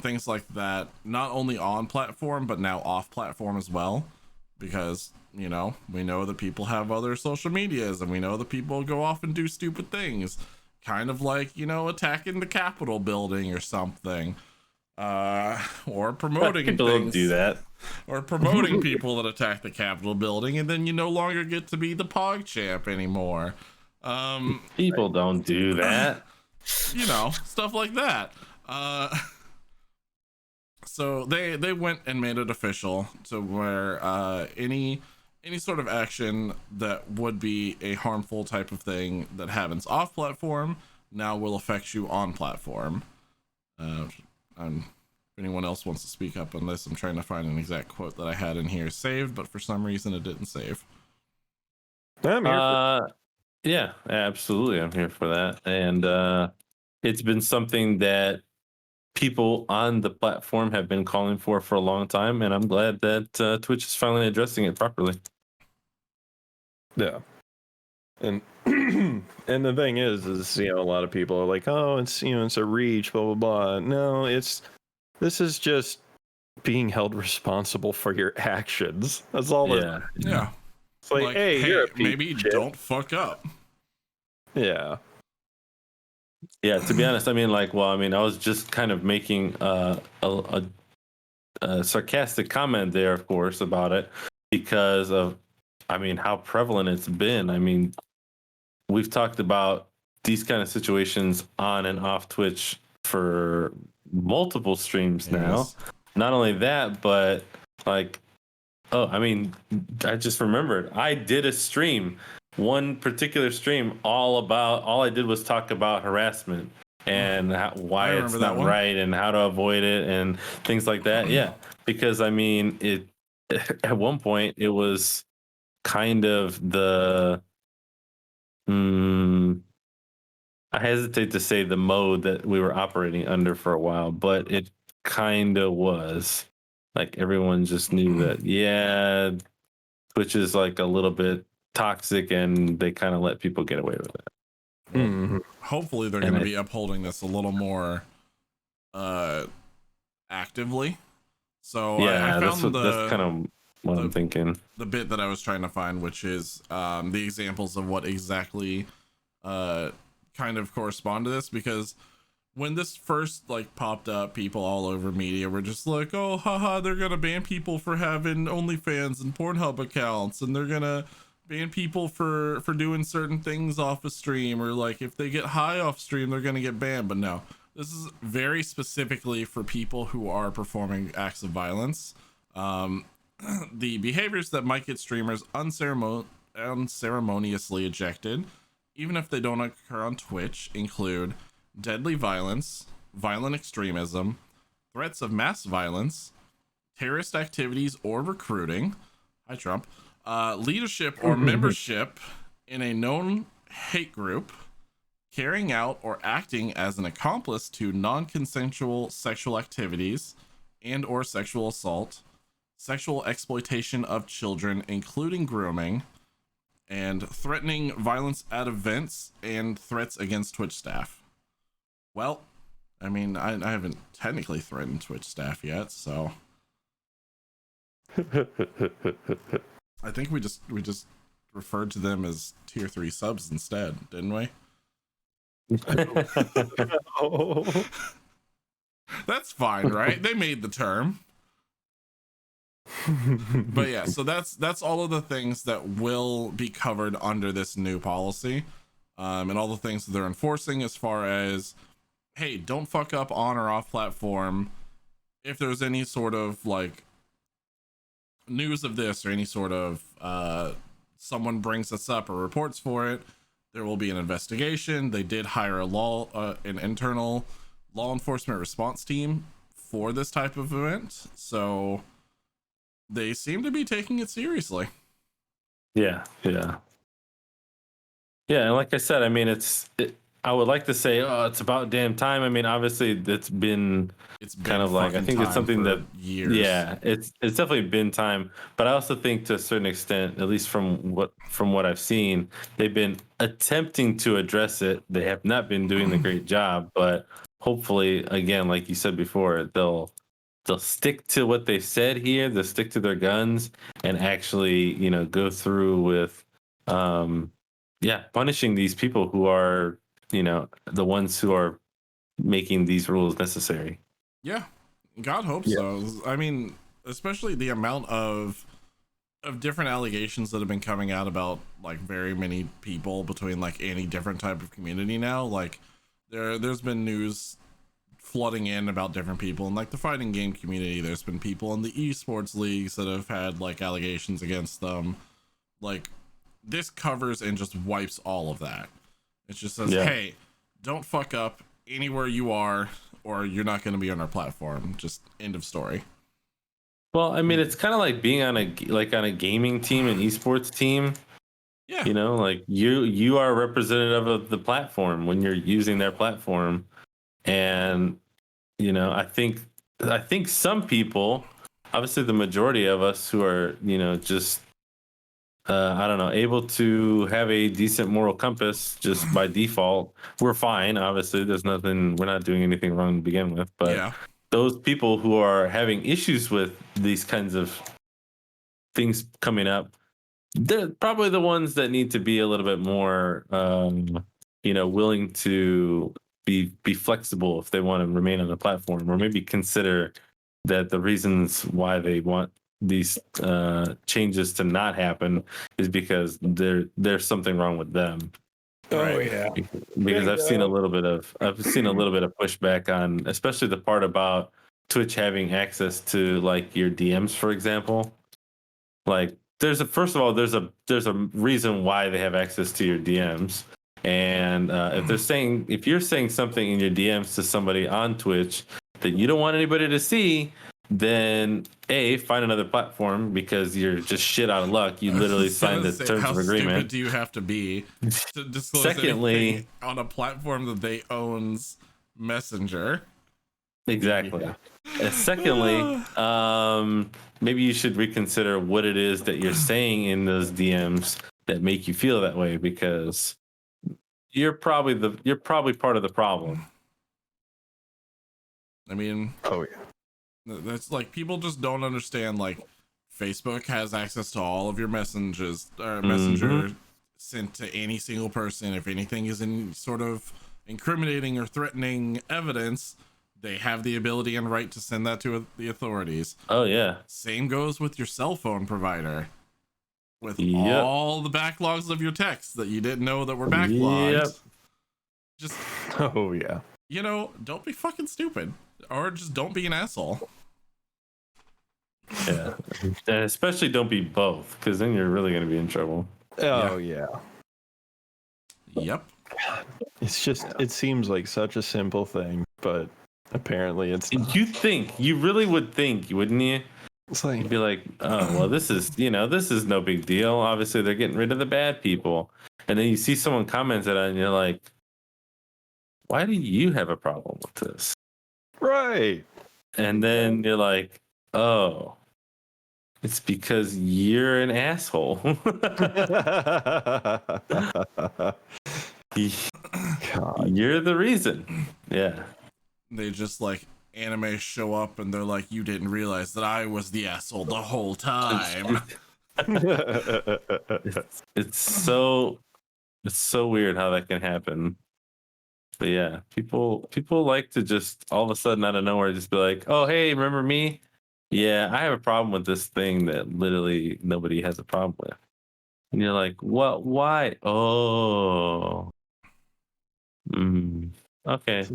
things like that, not only on platform but now off platform as well, because we know that people have other social medias and we know that people go off and do stupid things, kind of like attacking the Capitol building or something. Or promoting people things, don't do that, or promoting people that attack the Capitol building, and then you no longer get to be the Pog champ anymore. People don't do that. Stuff like that. So they went and made it official to where any sort of action that would be a harmful type of thing that happens off platform now will affect you on platform. If anyone else wants to speak up on this, I'm trying to find an exact quote that I had in here saved, but for some reason it didn't save. I'm here yeah, absolutely, I'm here for that. And it's been something that people on the platform have been calling for a long time, and I'm glad that Twitch is finally addressing it properly. Yeah. And And the thing is a lot of people are like, oh, it's a reach, blah blah blah. No, this is just being held responsible for your actions. That's all. Yeah. Yeah. It's like, hey, you're a piece maybe of shit. don't fuck up. Yeah. Yeah, to be honest, I was just kind of making a sarcastic comment there, of course, about it because of, how prevalent it's been. We've talked about these kind of situations on and off Twitch for multiple streams now. Yes. Not only that, but I just remembered I did a stream, one particular stream, all I did was talk about harassment and why it's not right and how to avoid it and things like that. Yeah, because it at one point it was kind of the I hesitate to say the mode that we were operating under for a while, but it kind of was like everyone just knew that, yeah, Twitch is like a little bit toxic and they kind of let people get away with it. Well, hopefully they're going to be upholding this a little more actively. So yeah, I found that's kind of what I'm thinking. The bit that I was trying to find, which is the examples of what exactly kind of correspond to this, because when this first popped up, people all over media were just like, oh haha, they're gonna ban people for having OnlyFans and Pornhub accounts, and they're gonna ban people for doing certain things off a stream, or if they get high off stream they're gonna get banned. But no, this is very specifically for people who are performing acts of violence. The behaviors that might get streamers unceremoniously ejected, even if they don't occur on Twitch, include deadly violence, violent extremism, threats of mass violence, terrorist activities or recruiting, hi Trump, leadership or membership in a known hate group, carrying out or acting as an accomplice to non-consensual sexual activities and or sexual assault, sexual exploitation of children, including grooming, and threatening violence at events and threats against Twitch staff. Well, I haven't technically threatened Twitch staff yet, so I think we just referred to them as tier 3 subs instead, didn't we? Oh. That's fine, right? They made the term. But yeah, so that's all of the things that will be covered under this new policy, and all the things that they're enforcing as far as, hey, don't fuck up on or off platform. If there's any sort of news of this or any sort of someone brings us up or reports for it, there will be an investigation. They did hire an internal law enforcement response team for this type of event, so they seem to be taking it seriously. Yeah. And like I said, I would like to say, oh, it's about damn time. Obviously it's been kind of I think it's something that years. Yeah, it's definitely been time. But I also think to a certain extent, at least from what I've seen, they've been attempting to address it. They have not been doing a great job, but hopefully, again, like you said before, they'll stick to what they said here. They'll stick to their guns and actually, go through with, punishing these people who are, the ones who are making these rules necessary. Yeah, God hope so. Especially the amount of different allegations that have been coming out about very many people between any different type of community now. There's been news flooding in about different people in the fighting game community. There's been people in the esports leagues that have had allegations against them. This covers and just wipes all of that. It just says, hey, don't fuck up anywhere you are, or you're not going to be on our platform. Just end of story. Well, it's kind of like being on a gaming team, an esports team. Yeah. You are a representative of the platform when you're using their platform. And, I think some people, obviously the majority of us who are, just I don't know, able to have a decent moral compass just by default, we're fine. Obviously, there's nothing, we're not doing anything wrong to begin with. But Yeah. those people who are having issues with these kinds of things coming up, they're probably the ones that need to be a little bit more, willing to be flexible if they want to remain on the platform, or maybe consider that the reasons why they want these changes to not happen is because there's something wrong with them. Oh yeah. Because I've seen a little bit of pushback on, especially the part about Twitch having access to like your DMs, for example. Like there's a reason why they have access to your DMs. And if you're saying something in your DMs to somebody on Twitch that you don't want anybody to see, then find another platform, because you're just shit out of luck. You literally signed the terms of agreement. How stupid do you have to be to disclose Secondly, anything on a platform that they owns Messenger? Exactly. Secondly, maybe you should reconsider what it is that you're saying in those DMs that make you feel that way, because you're probably part of the problem. I mean, oh yeah. That's like, people just don't understand. Like, Facebook has access to all of your messenger sent to any single person. If anything is in sort of incriminating or threatening evidence, they have the ability and right to send that to the authorities. Oh yeah. Same goes with your cell phone provider. With Yep. all the backlogs of your texts that you didn't know that were backlogged. Yep. Just, Oh yeah. don't be fucking stupid. Or just don't be an asshole. Yeah. And especially don't be both, because then you're really going to be in trouble. Oh yeah. Yep. It's just, it seems like such a simple thing, but apparently it's not. You really would think, wouldn't you? It's like, You'd be like, oh, well, this is no big deal. Obviously, they're getting rid of the bad people. And then you see someone comments it and you're like, why do you have a problem with this? right. And then you're like, oh, it's because you're an asshole. God. You're the reason. Yeah. They just like anime show up and they're like, you didn't realize that I was the asshole the whole time. It's so weird how that can happen. But yeah, people like to just all of a sudden out of nowhere just be like, oh hey, remember me? Yeah, I have a problem with this thing that literally nobody has a problem with. And you're like, what? Why? Oh. Okay.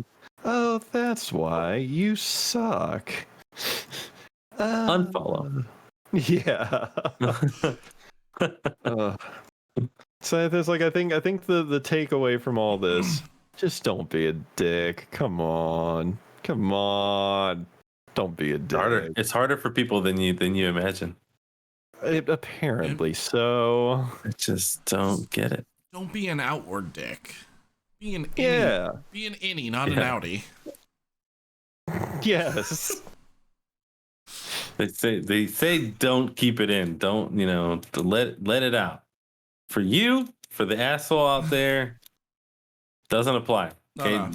Oh, that's why you suck. Unfollow. Yeah. So there's like, I think the takeaway from all this, just don't be a dick. Come on. Don't be a dick. It's harder for people than you imagine. Apparently so. I just don't get it. Don't be an outward dick. Be an innie. Yeah. Be an innie, not an outie. Yes. They say don't keep it in. Don't, let it out. For you, for the asshole out there, doesn't apply. Okay? No.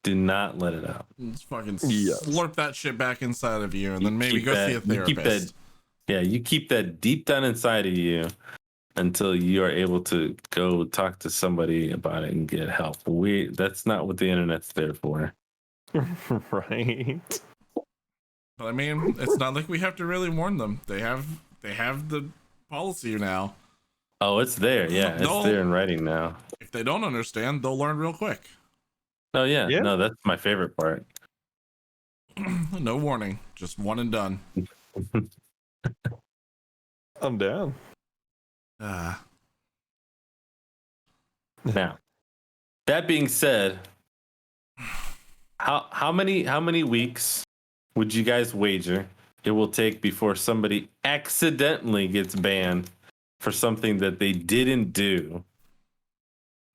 Do not let it out. Just fucking Yes. slurp that shit back inside of you and then maybe go see a therapist. You keep that deep down inside of you until you are able to go talk to somebody about it and get help. That's not what the internet's there for. Right. But I mean, it's not like we have to really warn them. They have the policy now. Oh, it's there. Yeah, it's there in writing now. If they don't understand, they'll learn real quick. Oh yeah. Yeah. No, that's my favorite part. No warning, just one and done. I'm down. Now, that being said, how many weeks would you guys wager it will take before somebody accidentally gets banned for something that they didn't do?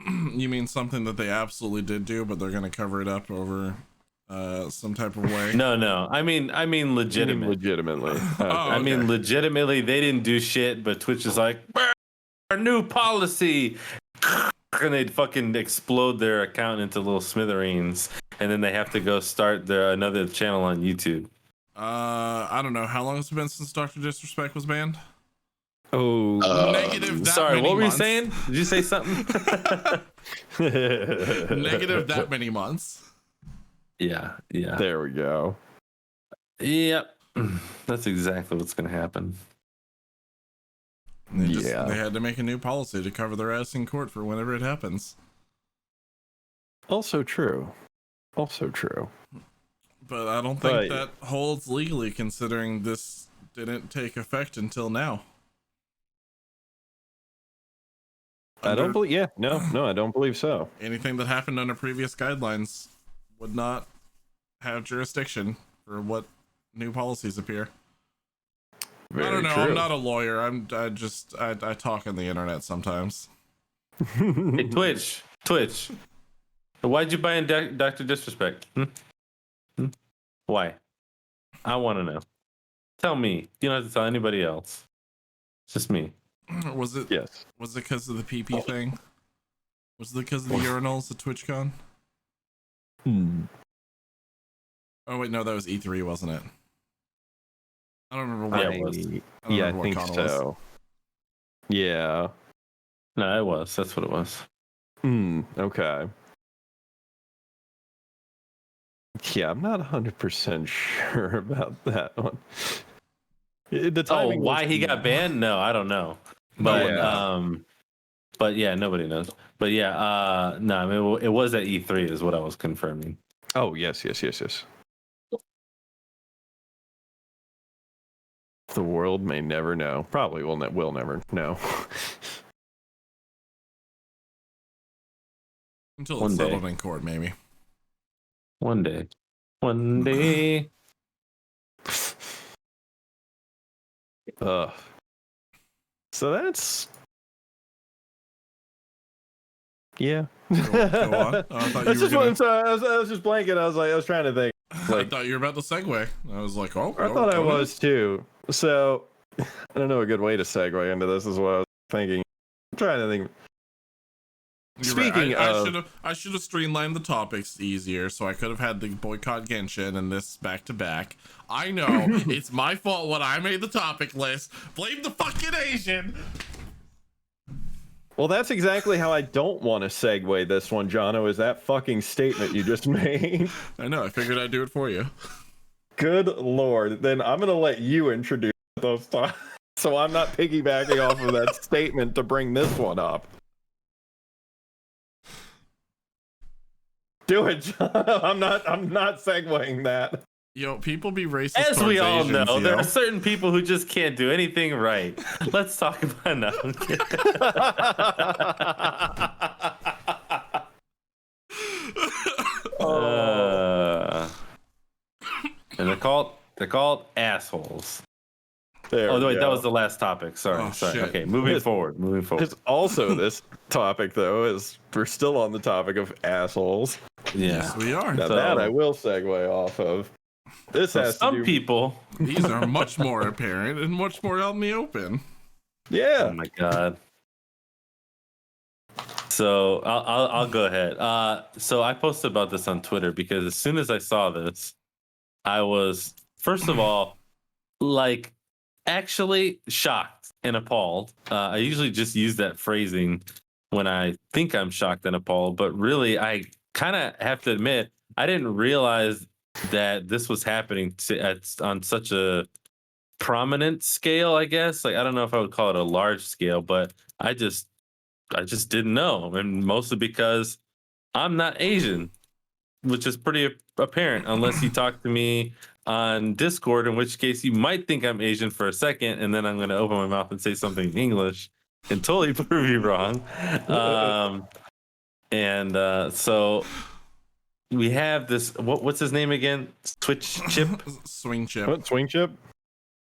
You mean something that they absolutely did do, but they're gonna cover it up over some type of way. No. I mean legitimate. Legitimately. Oh, I mean, okay. legitimately, they didn't do shit, but Twitch is like, our new policy. And they'd fucking explode their account into little smithereens. And then they have to go start another channel on YouTube. I don't know. How long has it been since Dr. Disrespect was banned? Oh, Negative that Sorry, many what were months. you saying? Did you say something? Negative that many months. Yeah. there we go. Yep. That's exactly what's going to happen. They had to make a new policy to cover their ass in court for whenever it happens. Also true. But I don't think that holds legally, considering this didn't take effect until now. I don't believe. Yeah, no, I don't believe so. Anything that happened under previous guidelines would not have jurisdiction for what new policies appear. Very I don't know. true. I'm not a lawyer. I talk on the internet sometimes. Hey, Twitch. Why'd you buy in Dr. Disrespect? Why? I want to know. Tell me. You don't have to tell anybody else. It's just me. Was it? Yes. Was it because of the PP thing? Was it because of the urinals at TwitchCon? Oh wait, no, that was E3, wasn't it? I don't remember what it was. I think so. Yeah. No, it was. That's what it was. Okay. Yeah, I'm not 100% sure about that one. The timing why he got banned? No, I don't know. But yeah, nobody knows. But yeah, no, I mean, it was at E3 is what I was confirming. Oh, yes. The world may never know. Probably will never know. Until One it's day. settled in court, maybe. One day. So that's yeah. Go on. Oh, I thought That's you were just gonna... what I was just blanking. I was trying to think. I thought you were about to segue. I was like, oh. I thought I was too. So I don't know a good way to segue into this is what I was thinking. I'm trying to think. Speaking of, I should have streamlined the topics easier, so I could have had the Boycott Genshin and this back to back. I know it's my fault when I made the topic list. Blame the fucking Asian. well, that's exactly how I don't want to segue this one, Jono. Is that fucking statement you just made? I know. I figured I'd do it for you. Good lord. Then I'm gonna let you introduce those topics, so I'm not piggybacking off of that statement to bring this one up. Do it, John. I'm not segueing that. Yo, people be racist. As we all Asians, know, there yo. are certain people who just can't do anything right. Let's talk about no. And they're called assholes. Wait, that was the last topic. Sorry. Shit. Okay, moving forward. There's also this topic though, is we're still on the topic of assholes. Yeah, Yes, we are. Now that I will segue off of. This has some to do, people. These are much more apparent and much more out in the open. yeah. Oh my god. So I'll go ahead. So I posted about this on Twitter because as soon as I saw this, I was first of all like actually shocked and appalled. I usually just use that phrasing when I think I'm shocked and appalled, but really I kind of have to admit I didn't realize that this was happening on such a prominent scale, I guess. Like I don't know if I would call it a large scale, but I just didn't know, and mostly because I'm not Asian, which is pretty apparent unless you talk to me on Discord, in which case you might think I'm Asian for a second, and then I'm going to open my mouth and say something in English and totally prove you wrong. So we have this. What's his name again? Swingchip. Swingchip. What, Swingchip?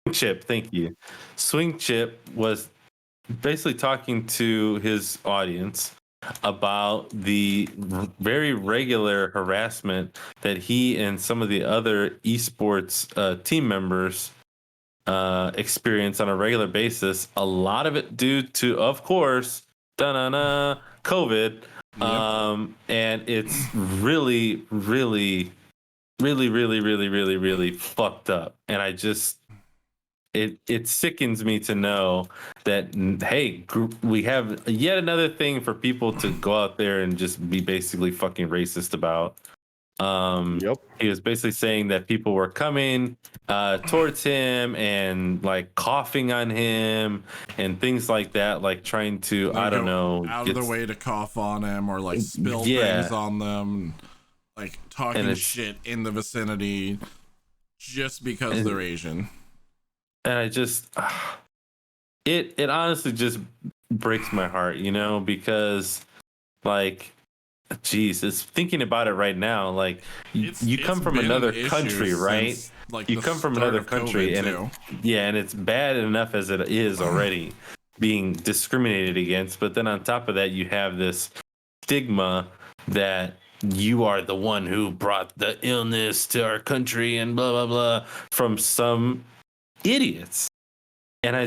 Swingchip. Thank you. Swingchip was basically talking to his audience about the very regular harassment that he and some of the other esports team members experience on a regular basis. A lot of it due to, of course, COVID. Yep. And it's really, really, really, really, really, really, really fucked up. And I just, it sickens me to know that, hey, we have yet another thing for people to go out there and just be basically fucking racist about. He was basically saying that people were coming towards him and like coughing on him and things like that, like trying to, I don't know, out of their way to cough on him or like spill things on them, like talking shit in the vicinity just because they're Asian. And I just, it honestly just breaks my heart, you know, because like, geez, it's thinking about it right now. Like you come from another country, right? Since, like, you come from another country, and and it's bad enough as it is already being discriminated against. But then on top of that, you have this stigma that you are the one who brought the illness to our country and blah blah blah from some idiots. And I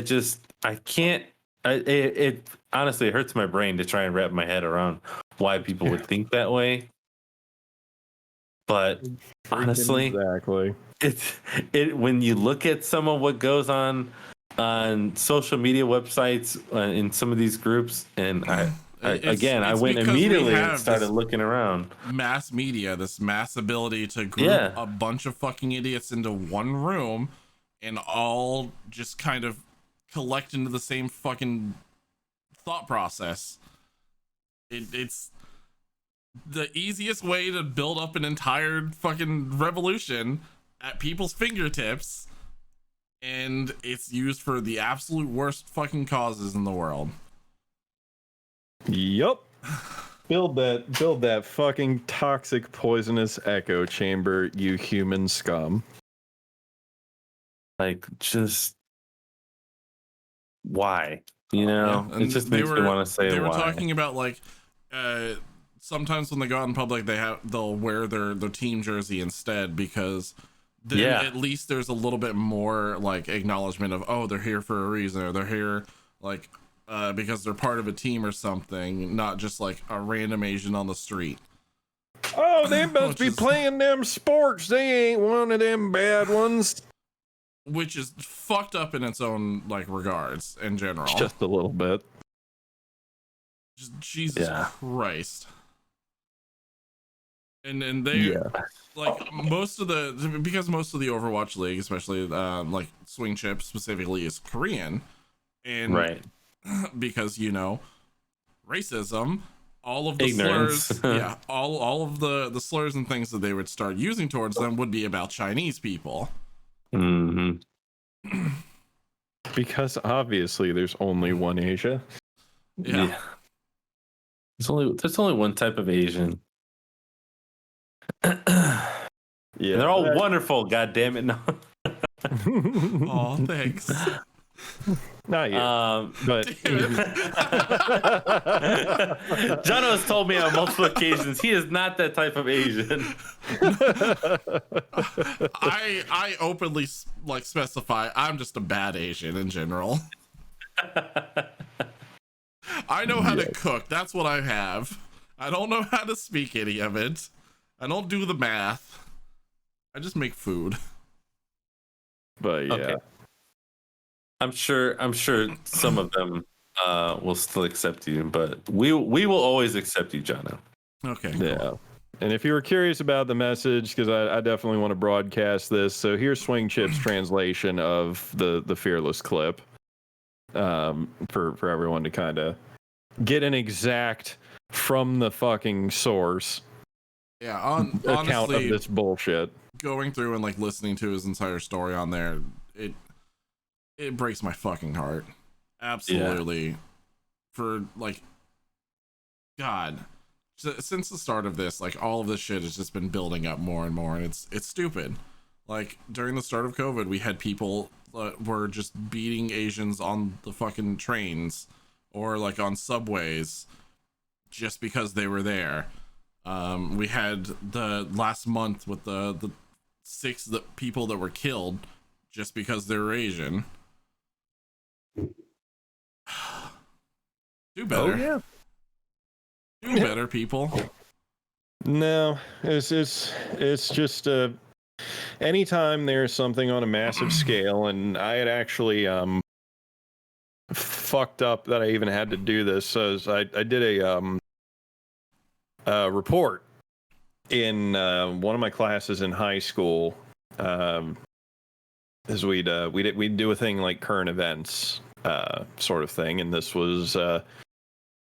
can't. It honestly, it hurts my brain to try and wrap my head around why people would think that way. But honestly, exactly, it when you look at some of what goes on social media websites in some of these groups, and I went immediately and started looking around. Mass media, this mass ability to group a bunch of fucking idiots into one room and all just kind of collect into the same fucking thought process. It's the easiest way to build up an entire fucking revolution at people's fingertips, and it's used for the absolute worst fucking causes in the world. Yup. Build that fucking toxic, poisonous echo chamber, you human scum. Like, just why? You know, it just makes me want to say why. They were talking about like sometimes when they go out in public, they'll wear their team jersey instead, because then at least there's a little bit more like acknowledgement of, oh, they're here for a reason, or they're here like because they're part of a team or something, not just like a random Asian on the street. Oh, they must be playing them sports. They ain't one of them bad ones. Which is fucked up in its own like regards in general. Just a little bit. Just Jesus Christ. And they like most of the Overwatch League, especially like Swingchip specifically, is Korean, and because racism, all of the slurs, all of the slurs and things that they would start using towards them would be about Chinese people. Mm-hmm. Because obviously there's only one Asia. Yeah. There's only one type of Asian. Yeah, they're all wonderful. God damn it! No. Oh, thanks. Not yet. But Jono has told me on multiple occasions he is not that type of Asian. I openly like specify I'm just a bad Asian in general. I know how to cook. That's what I have. I don't know how to speak any of it. I don't do the math. I just make food. But okay. I'm sure some of them will still accept you, but we will always accept you, Jono. Okay. Yeah. Cool. And if you were curious about the message, because I definitely want to broadcast this, so here's Swingchip's translation of the Fearless clip, for everyone to kind of get an exact from the fucking source. Yeah, account honestly, of this bullshit. Going through and like listening to his entire story on there, it breaks my fucking heart. Absolutely. Yeah. For like, God, since the start of this, like all of this shit has just been building up more and more, and it's stupid. Like during the start of COVID, we had people were just beating Asians on the fucking trains or like on subways, just because they were there. We had the last month with the 6 people that were killed just because they were Asian. Do better. Oh, yeah. Do better, people. No, it's just anytime there's something on a massive scale, and I had actually fucked up that I even had to do this. So I did a report in one of my classes in high school. As we'd do a thing like current events sort of thing, and this was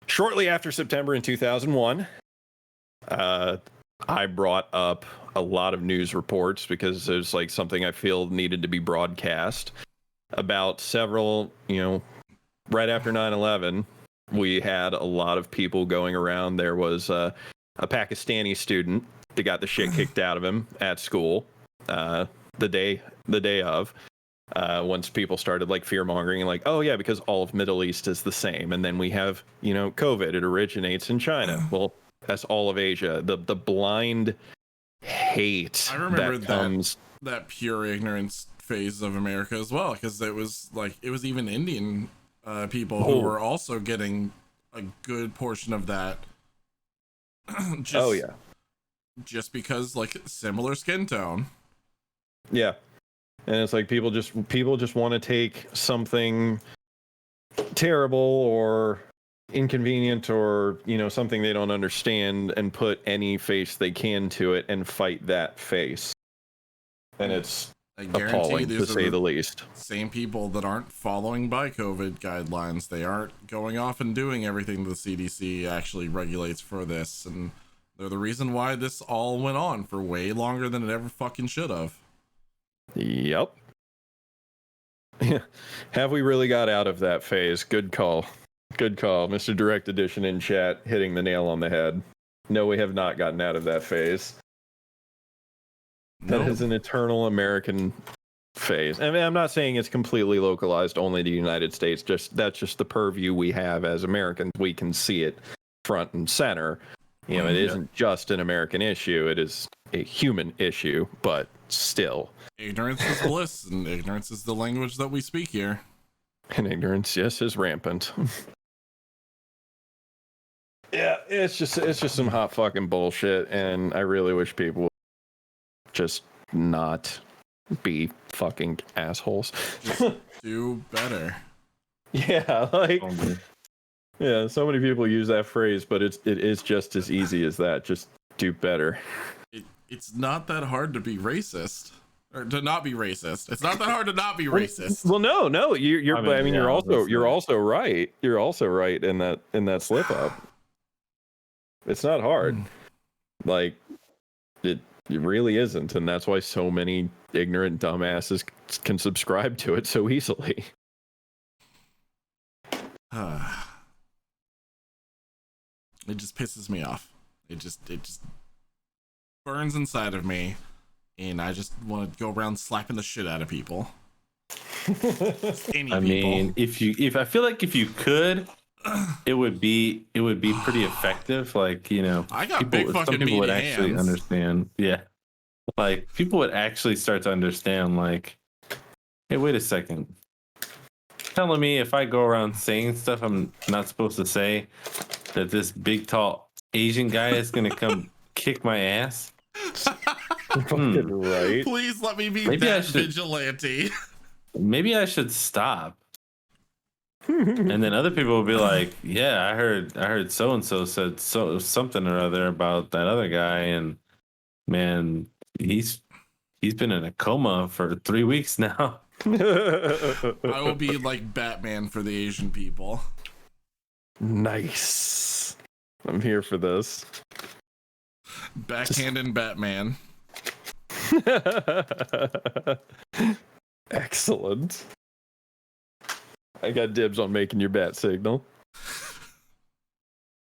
shortly after September in 2001. I brought up a lot of news reports because there's like something I feel needed to be broadcast about several, right after 9/11, we had a lot of people going around. There was a Pakistani student that got the shit kicked out of him at school the day of. Once people started like fear mongering, like, oh yeah, because all of Middle East is the same, and then we have COVID. It originates in China. Well, that's all of Asia. The blind hate I remember that comes. that pure ignorance phase of America as well, because it was even Indian people who were also getting a good portion of that. Just because like similar skin tone. Yeah. And it's like people just want to take something terrible or inconvenient or something they don't understand and put any face they can to it and fight that face. And it's appalling, to say the least. Same people that aren't following by COVID guidelines. They aren't going off and doing everything the CDC actually regulates for this, and they're the reason why this all went on for way longer than it ever fucking should have. Yep. Have we really got out of that phase? Good call. Mr. Direct Edition in chat hitting the nail on the head. No, we have not gotten out of that phase. That is an eternal American phase. I mean, I'm not saying it's completely localized only to the United States. That's just the purview we have as Americans. We can see it front and center. It isn't just an American issue. It is a human issue, but still. Ignorance is bliss, and ignorance is the language that we speak here. And ignorance, yes, is rampant. Yeah, it's just some hot fucking bullshit, and I really wish people would just not be fucking assholes. Do better. Yeah, like... Yeah, so many people use that phrase, but it is just as easy as that. Just do better. It's not that hard to be racist, or to not be racist. It's not that hard to not be racist. Well, no, you're. You're also right. You're also right in that slip up. It's not hard. Like it really isn't, and that's why so many ignorant dumbasses can subscribe to it so easily. It just pisses me off. It just burns inside of me, and I just want to go around slapping the shit out of people. Mean, if I feel like if you could, it would be pretty effective. Like I got big fucking some people would hands. actually understand. Yeah, like people would actually start to understand. Like, hey, wait a second. Telling me if I go around saying stuff I'm not supposed to say, that this big tall Asian guy is gonna come kick my ass? Right. Please let me be that vigilante. Maybe I should stop. And then other people will be like, yeah, I heard so and so said something or other about that other guy, and man, he's been in a coma for 3 weeks now. I will be like Batman for the Asian people. Nice. I'm here for this. Backhand and Batman. Excellent. I got dibs on making your bat signal.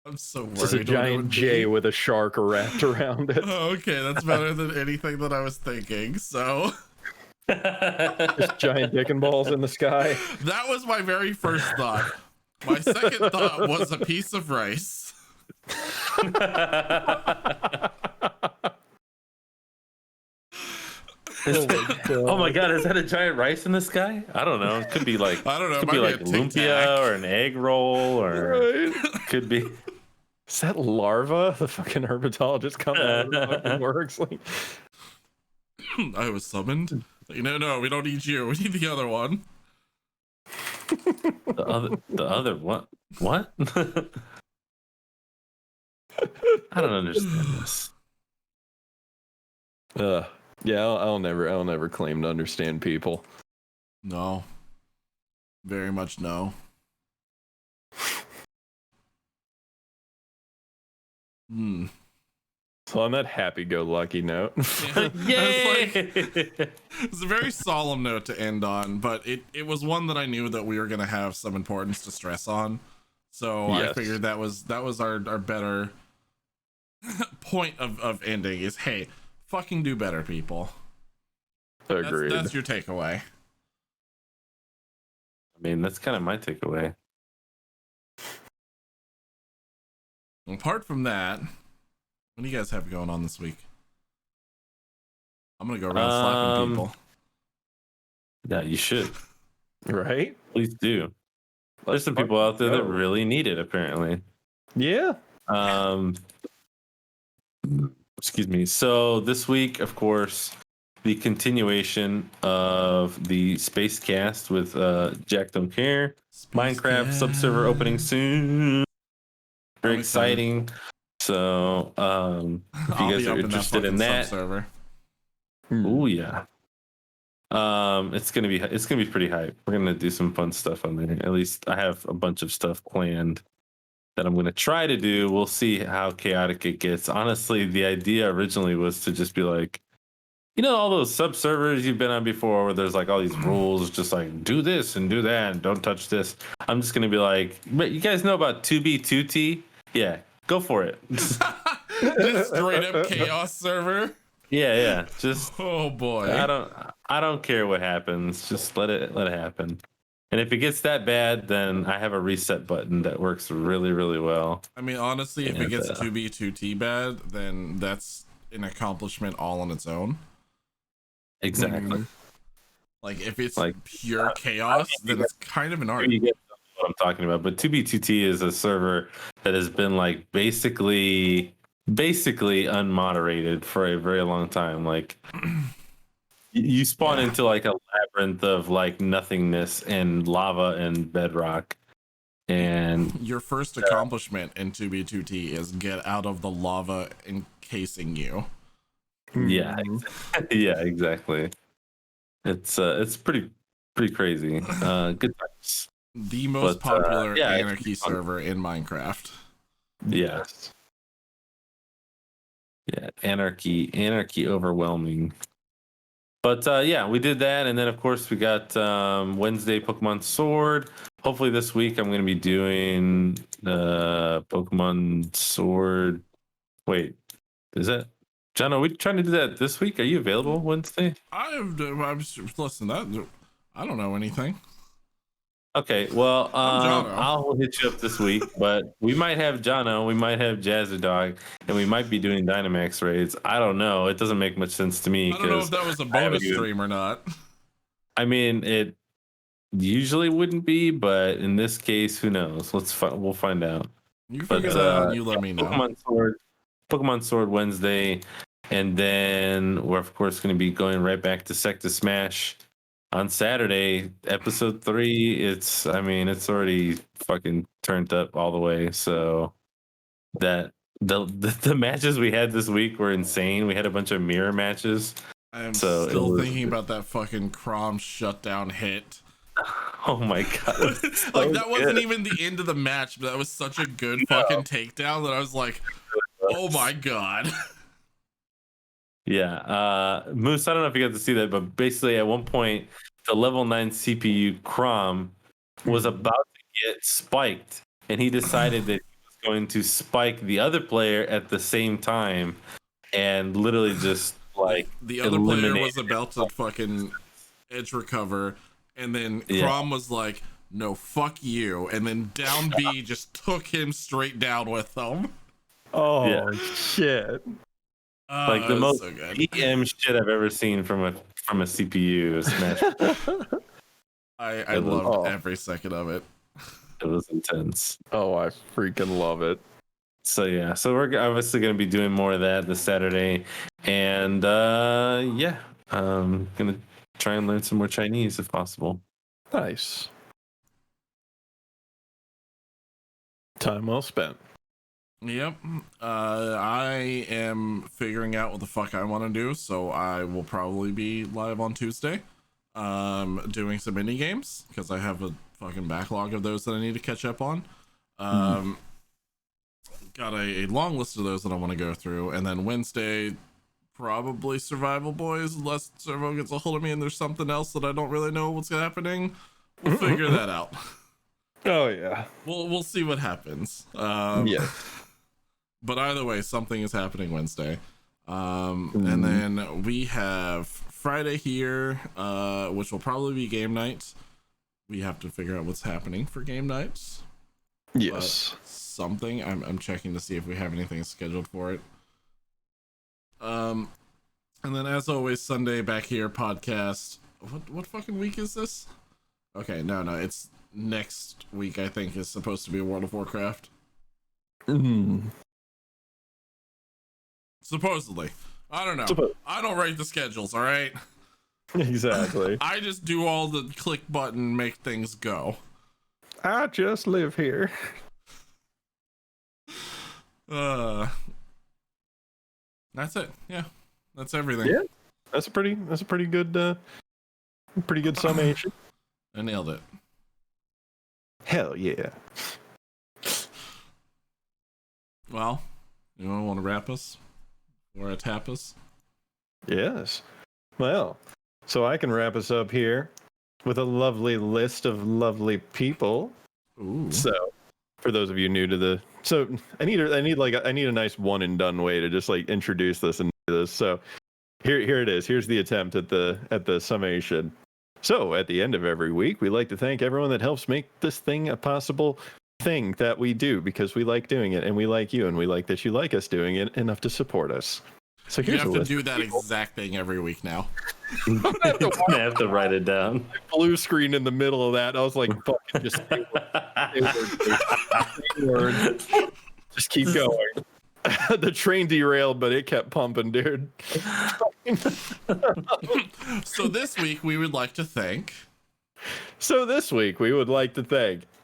I'm so worried. It's a giant J with a shark wrapped around it. Oh, okay, that's better than anything that I was thinking. So just giant dick and balls in the sky. That was my very first thought. My second thought was a piece of rice. Oh my god, is that a giant rice in the sky? I don't know. It could be like I don't know. It could It be might like be a Tic lumpia Tac. or an egg roll, or could be. Is that larva? The fucking herpetologist coming out of the fucking works. Like, I was summoned. Like, no, we don't need you. We need the other one. The other what? What? I don't understand this. yeah, I'll never claim to understand people. No. Very much no. So on that happy-go-lucky note, Yay! It's a very solemn note to end on, but it was one that I knew that we were gonna have some importance to stress on. So I Yes. figured that was our better point of ending is, hey, fucking do better, people. agreed. That's your takeaway. I mean, that's kind of my takeaway. Apart from that, what do you guys have going on this week? I'm gonna go around slapping people. Yeah, you should. Right? Please do. There's Let's some people out there that go. really need it, apparently. Yeah. Excuse me. So this week, of course, the continuation of the Space Cast with Jack Don't Care. Minecraft subserver opening soon. Very I'm excited. exciting. So if I'll you guys be are up interested in in that, server. oh yeah. It's gonna be pretty hype. We're gonna do some fun stuff on there. At least I have a bunch of stuff planned that I'm gonna try to do. We'll see how chaotic it gets. Honestly, the idea originally was to just be like, you know, all those sub servers you've been on before where there's like all these rules, just like do this and do that and don't touch this. I'm just gonna be like, but you guys know about 2B2T? Yeah, go for it. Just straight up chaos server. Yeah. Just Oh boy. I don't care what happens. Just let it happen. And if it gets that bad, then I have a reset button that works really, really well. I mean, honestly, if it And, gets 2B2T bad, then that's an accomplishment all on its own. Exactly. Like if it's Like, pure chaos, then it's kind of an art. You get what I'm talking about. But 2B2T is a server that has been like basically unmoderated for a very long time. Like you spawn into like a labyrinth of like nothingness and lava and bedrock. And Your first accomplishment in 2B2T is get out of the lava encasing you. yeah, yeah, exactly. It's pretty crazy. Good times. The most But, popular yeah, it's anarchy fun. server in Minecraft. Yes. Yeah, anarchy overwhelming. But yeah, we did that, and then of course we got Wednesday Pokemon Sword. Hopefully this week I'm going to be doing Pokemon Sword. Wait, is that John? Are we trying to do that this week? Are you available Wednesday? I'm listen. I don't know anything. Okay, well, I'm Jono. I'll hit you up this week, but we might have Jono, we might have Jazzerdog, and we might be doing Dynamax raids. I don't know. It doesn't make much sense to me. I don't know if that was a bonus stream or not. I mean, it usually wouldn't be, but in this case, who knows? We'll find out. You figure that out and you let me know. Pokemon Sword Wednesday, and then we're of course going to be going right back to Sector Smash on Saturday, episode 3. It's already fucking turned up all the way. So that the matches we had this week were insane. We had a bunch of mirror matches. I'm So it still was- thinking about that fucking Crom shutdown hit. Oh my god! Like that wasn't even the end of the match, but that was such a good fucking takedown that I was like, oh my god. Yeah, Moose. I don't know if you got to see that, but basically at one point, the level 9 CPU Crom was about to get spiked, and he decided that he was going to spike the other player at the same time, and literally just like The other player eliminate was about to fucking edge recover, and then Yeah. Crom was like, no, fuck you. And then down B just took him straight down with them. Oh shit! Like the it's most so good. EM shit I've ever seen from a CPU. Smash. I loved Oh. every second of it. It was intense. Oh, I freaking love it. So yeah, so we're obviously going to be doing more of that this Saturday, and yeah, gonna try and learn some more Chinese if possible. Nice. Time well spent. Yep. I am figuring out what the fuck I want to do, so I will probably be live on Tuesday, doing some indie games because I have a fucking backlog of those that I need to catch up on. Got a long list of those that I want to go through, and then Wednesday, probably Survival Boys, unless Servo gets a hold of me and there's something else that I don't really know what's happening. We'll figure that out. Oh yeah. We'll see what happens. Yeah. But either way, something is happening Wednesday. And then we have Friday here, which will probably be game night. We have to figure out what's happening for game nights. Yes. Something. I'm checking to see if we have anything scheduled for it. And then as always, Sunday back here podcast. What fucking week is this? Okay, no, it's next week. I think is supposed to be World of Warcraft. Supposedly. I don't know. I don't write the schedules, all right? Exactly. I just do all the click button, make things go. I just live here. That's it. Yeah. That's everything. Yeah. That's a pretty good summation. I nailed it. Hell yeah. Well, you want to wrap us? Or tap us? Yes. Well, so I can wrap us up here with a lovely list of lovely people. Ooh. So, for those of you new to the, I need a nice one and done way to just like introduce this and do this. So, here it is. Here's the attempt at the summation. So, at the end of every week, we like to thank everyone that helps make this thing a possible thing that we do because we like doing it and we like you and we like that you like us doing it enough to support us. So you here's have a to list do that exact thing every week now. I'm gonna have to write it down. Blue screen in the middle of that. I was like, fucking just say word. Just keep going. The train derailed, but it kept pumping, dude. So this week we would like to thank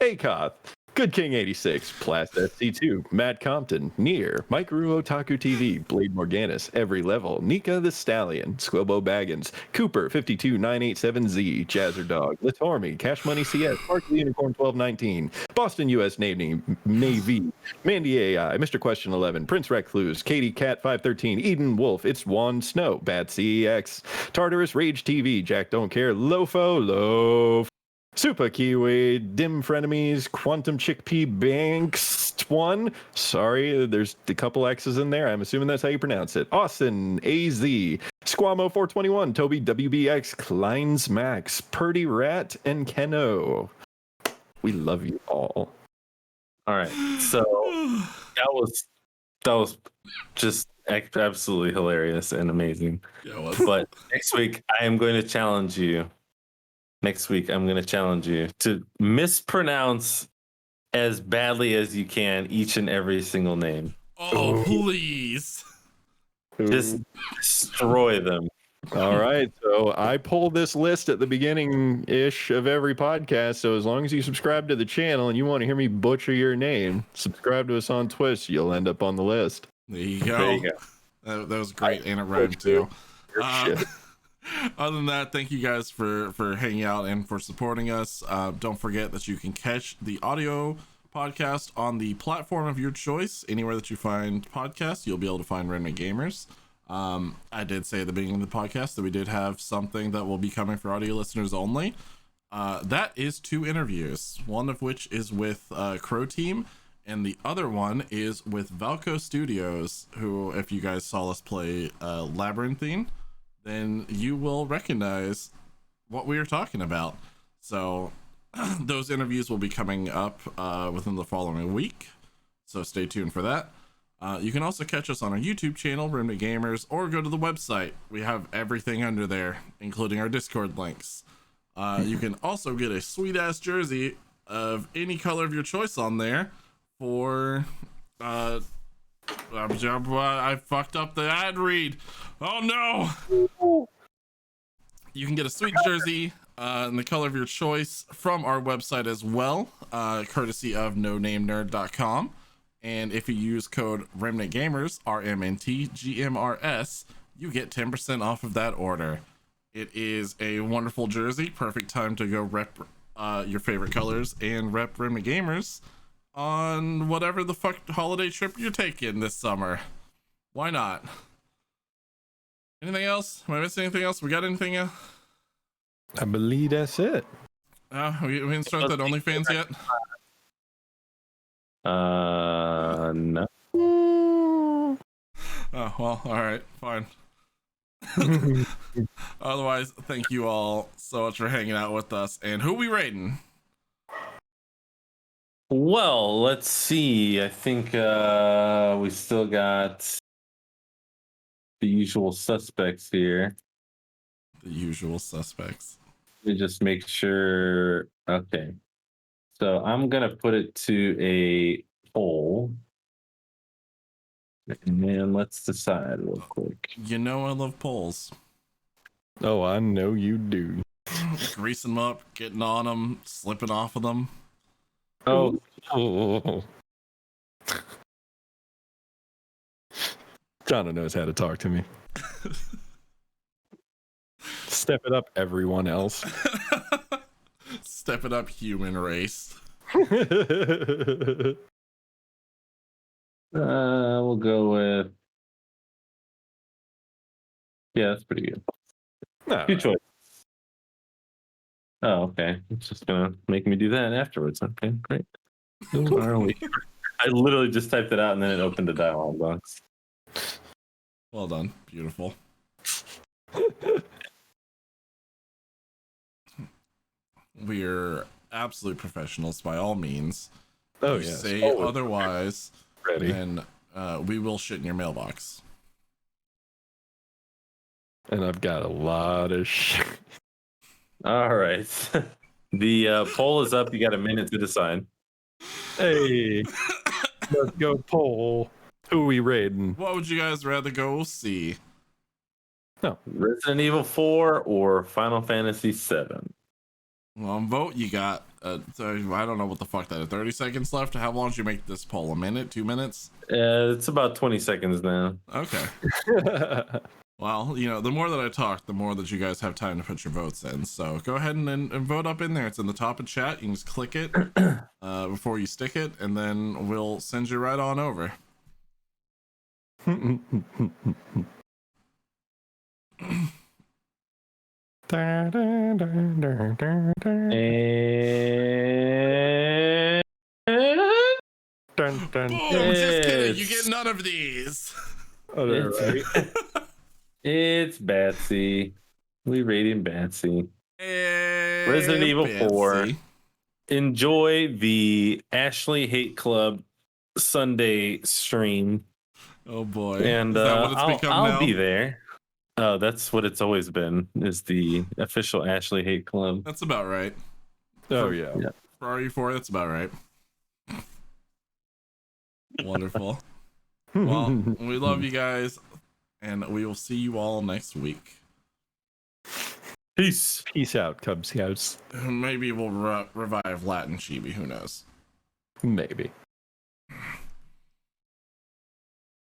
Acoth, Good King 86, Plast SC2, Matt Compton, Near, Mikeru Otaku TV, Blade Morganis, Every Level, Nika the Stallion, Squilbo Baggins, Cooper 52987Z, Jazzerdog, Latormi, Cash Money CS, Sparkly Unicorn 1219, Boston US Navy, Mandy AI, Mr. Question 11, Prince Recluse, Katie Cat 513, Eden Wolf, It's Juan Snow, Bad CEX, Tartarus Rage TV, Jack Don't Care, Loaf, Super Kiwi, Dim Frenemies, Quantum Chickpea Banks 1. Sorry, there's a couple X's in there. I'm assuming that's how you pronounce it. Austin, AZ, Squamo 421, Toby WBX, Kleins Max, Purdy Rat, and Keno. We love you all. All right, so that was just absolutely hilarious and amazing. Yeah, it was. But next week I'm going to challenge you. To mispronounce as badly as you can each and every single name. Oh, please. Just destroy them. All right, so I pull this list at the beginning-ish of every podcast, so as long as you subscribe to the channel and you want to hear me butcher your name, subscribe to us on Twitch, you'll end up on the list. There you go. That was great, and it rhymed too. Other than that, thank you guys for hanging out and for supporting us. Don't forget that you can catch the audio podcast on the platform of your choice. Anywhere that you find podcasts, you'll be able to find Remnant Gamers. I did say at the beginning of the podcast that we did have something that will be coming for audio listeners only. That is 2 interviews, one of which is with Crow Team, and the other one is with Valco Studios, who, if you guys saw us play Labyrinthine, then you will recognize what we are talking about. So those interviews will be coming up within the following week, so stay tuned for that. You can also catch us on our YouTube channel, Remnant Gamers, or go to the website. We have everything under there, including our Discord links. You can also get a sweet ass jersey of any color of your choice on there for I fucked up the ad read. Oh no. You can get a sweet jersey in the color of your choice from our website as well, courtesy of nonamenerd.com. And if you use code Remnant Gamers, RMNTGMRS, you get 10% off of that order. It is a wonderful jersey, perfect time to go rep your favorite colors and rep Remnant Gamers on whatever the fuck holiday trip you're taking this summer. Why not? Anything else? Am I missing anything else? We got anything else? I believe that's it. We didn't start that OnlyFans yet? No. Oh, well, alright, fine. Otherwise, thank you all so much for hanging out with us. And who we rating? Well, let's see. I think we still got the usual suspects here. The usual suspects. Let me just make sure. Okay. So I'm going to put it to a poll. And then let's decide real quick. You know I love polls. Oh, I know you do. Greasing them up, getting on them, slipping off of them. Oh, John knows how to talk to me. Step it up, everyone else. Step it up, human race. we'll go with. Yeah, that's pretty good. Good choice. Oh, okay. It's just gonna make me do that afterwards. Okay, great. Who are we? I literally just typed it out and then it opened a dialog box. Well done. Beautiful. We're absolute professionals by all means. Oh, if you yes. say otherwise, Ready. then we will shit in your mailbox. And I've got a lot of shit. All right. The poll is up. You got a minute to decide. Hey, let's go poll. Who we raiding? What would you guys rather go see? No. Resident Evil 4 or Final Fantasy 7? Well, vote you got. So I don't know what the fuck that is. 30 seconds left. How long did you make this poll? A minute? 2 minutes? It's about 20 seconds now. Okay. Well, you know, the more that I talk, the more that you guys have time to put your votes in. So go ahead and vote up in there. It's in the top of chat. You can just click it before you stick it, and then we'll send you right on over. Boom! Just kidding. You get none of these. It's Batsy. We rating Batsy. Hey, Resident Evil 4. Betsy. Enjoy the Ashley Hate Club Sunday stream. Oh boy. And Is that what it's become I'll now? be there. Oh, that's what it's always been, is the official Ashley Hate Club. That's about right. Oh, yeah. For RE4, that's about right. Wonderful. Well, we love you guys, and we will see you all next week. Peace. Peace out, Cub Scouts. Maybe we'll revive Latin Chibi. Who knows? Maybe.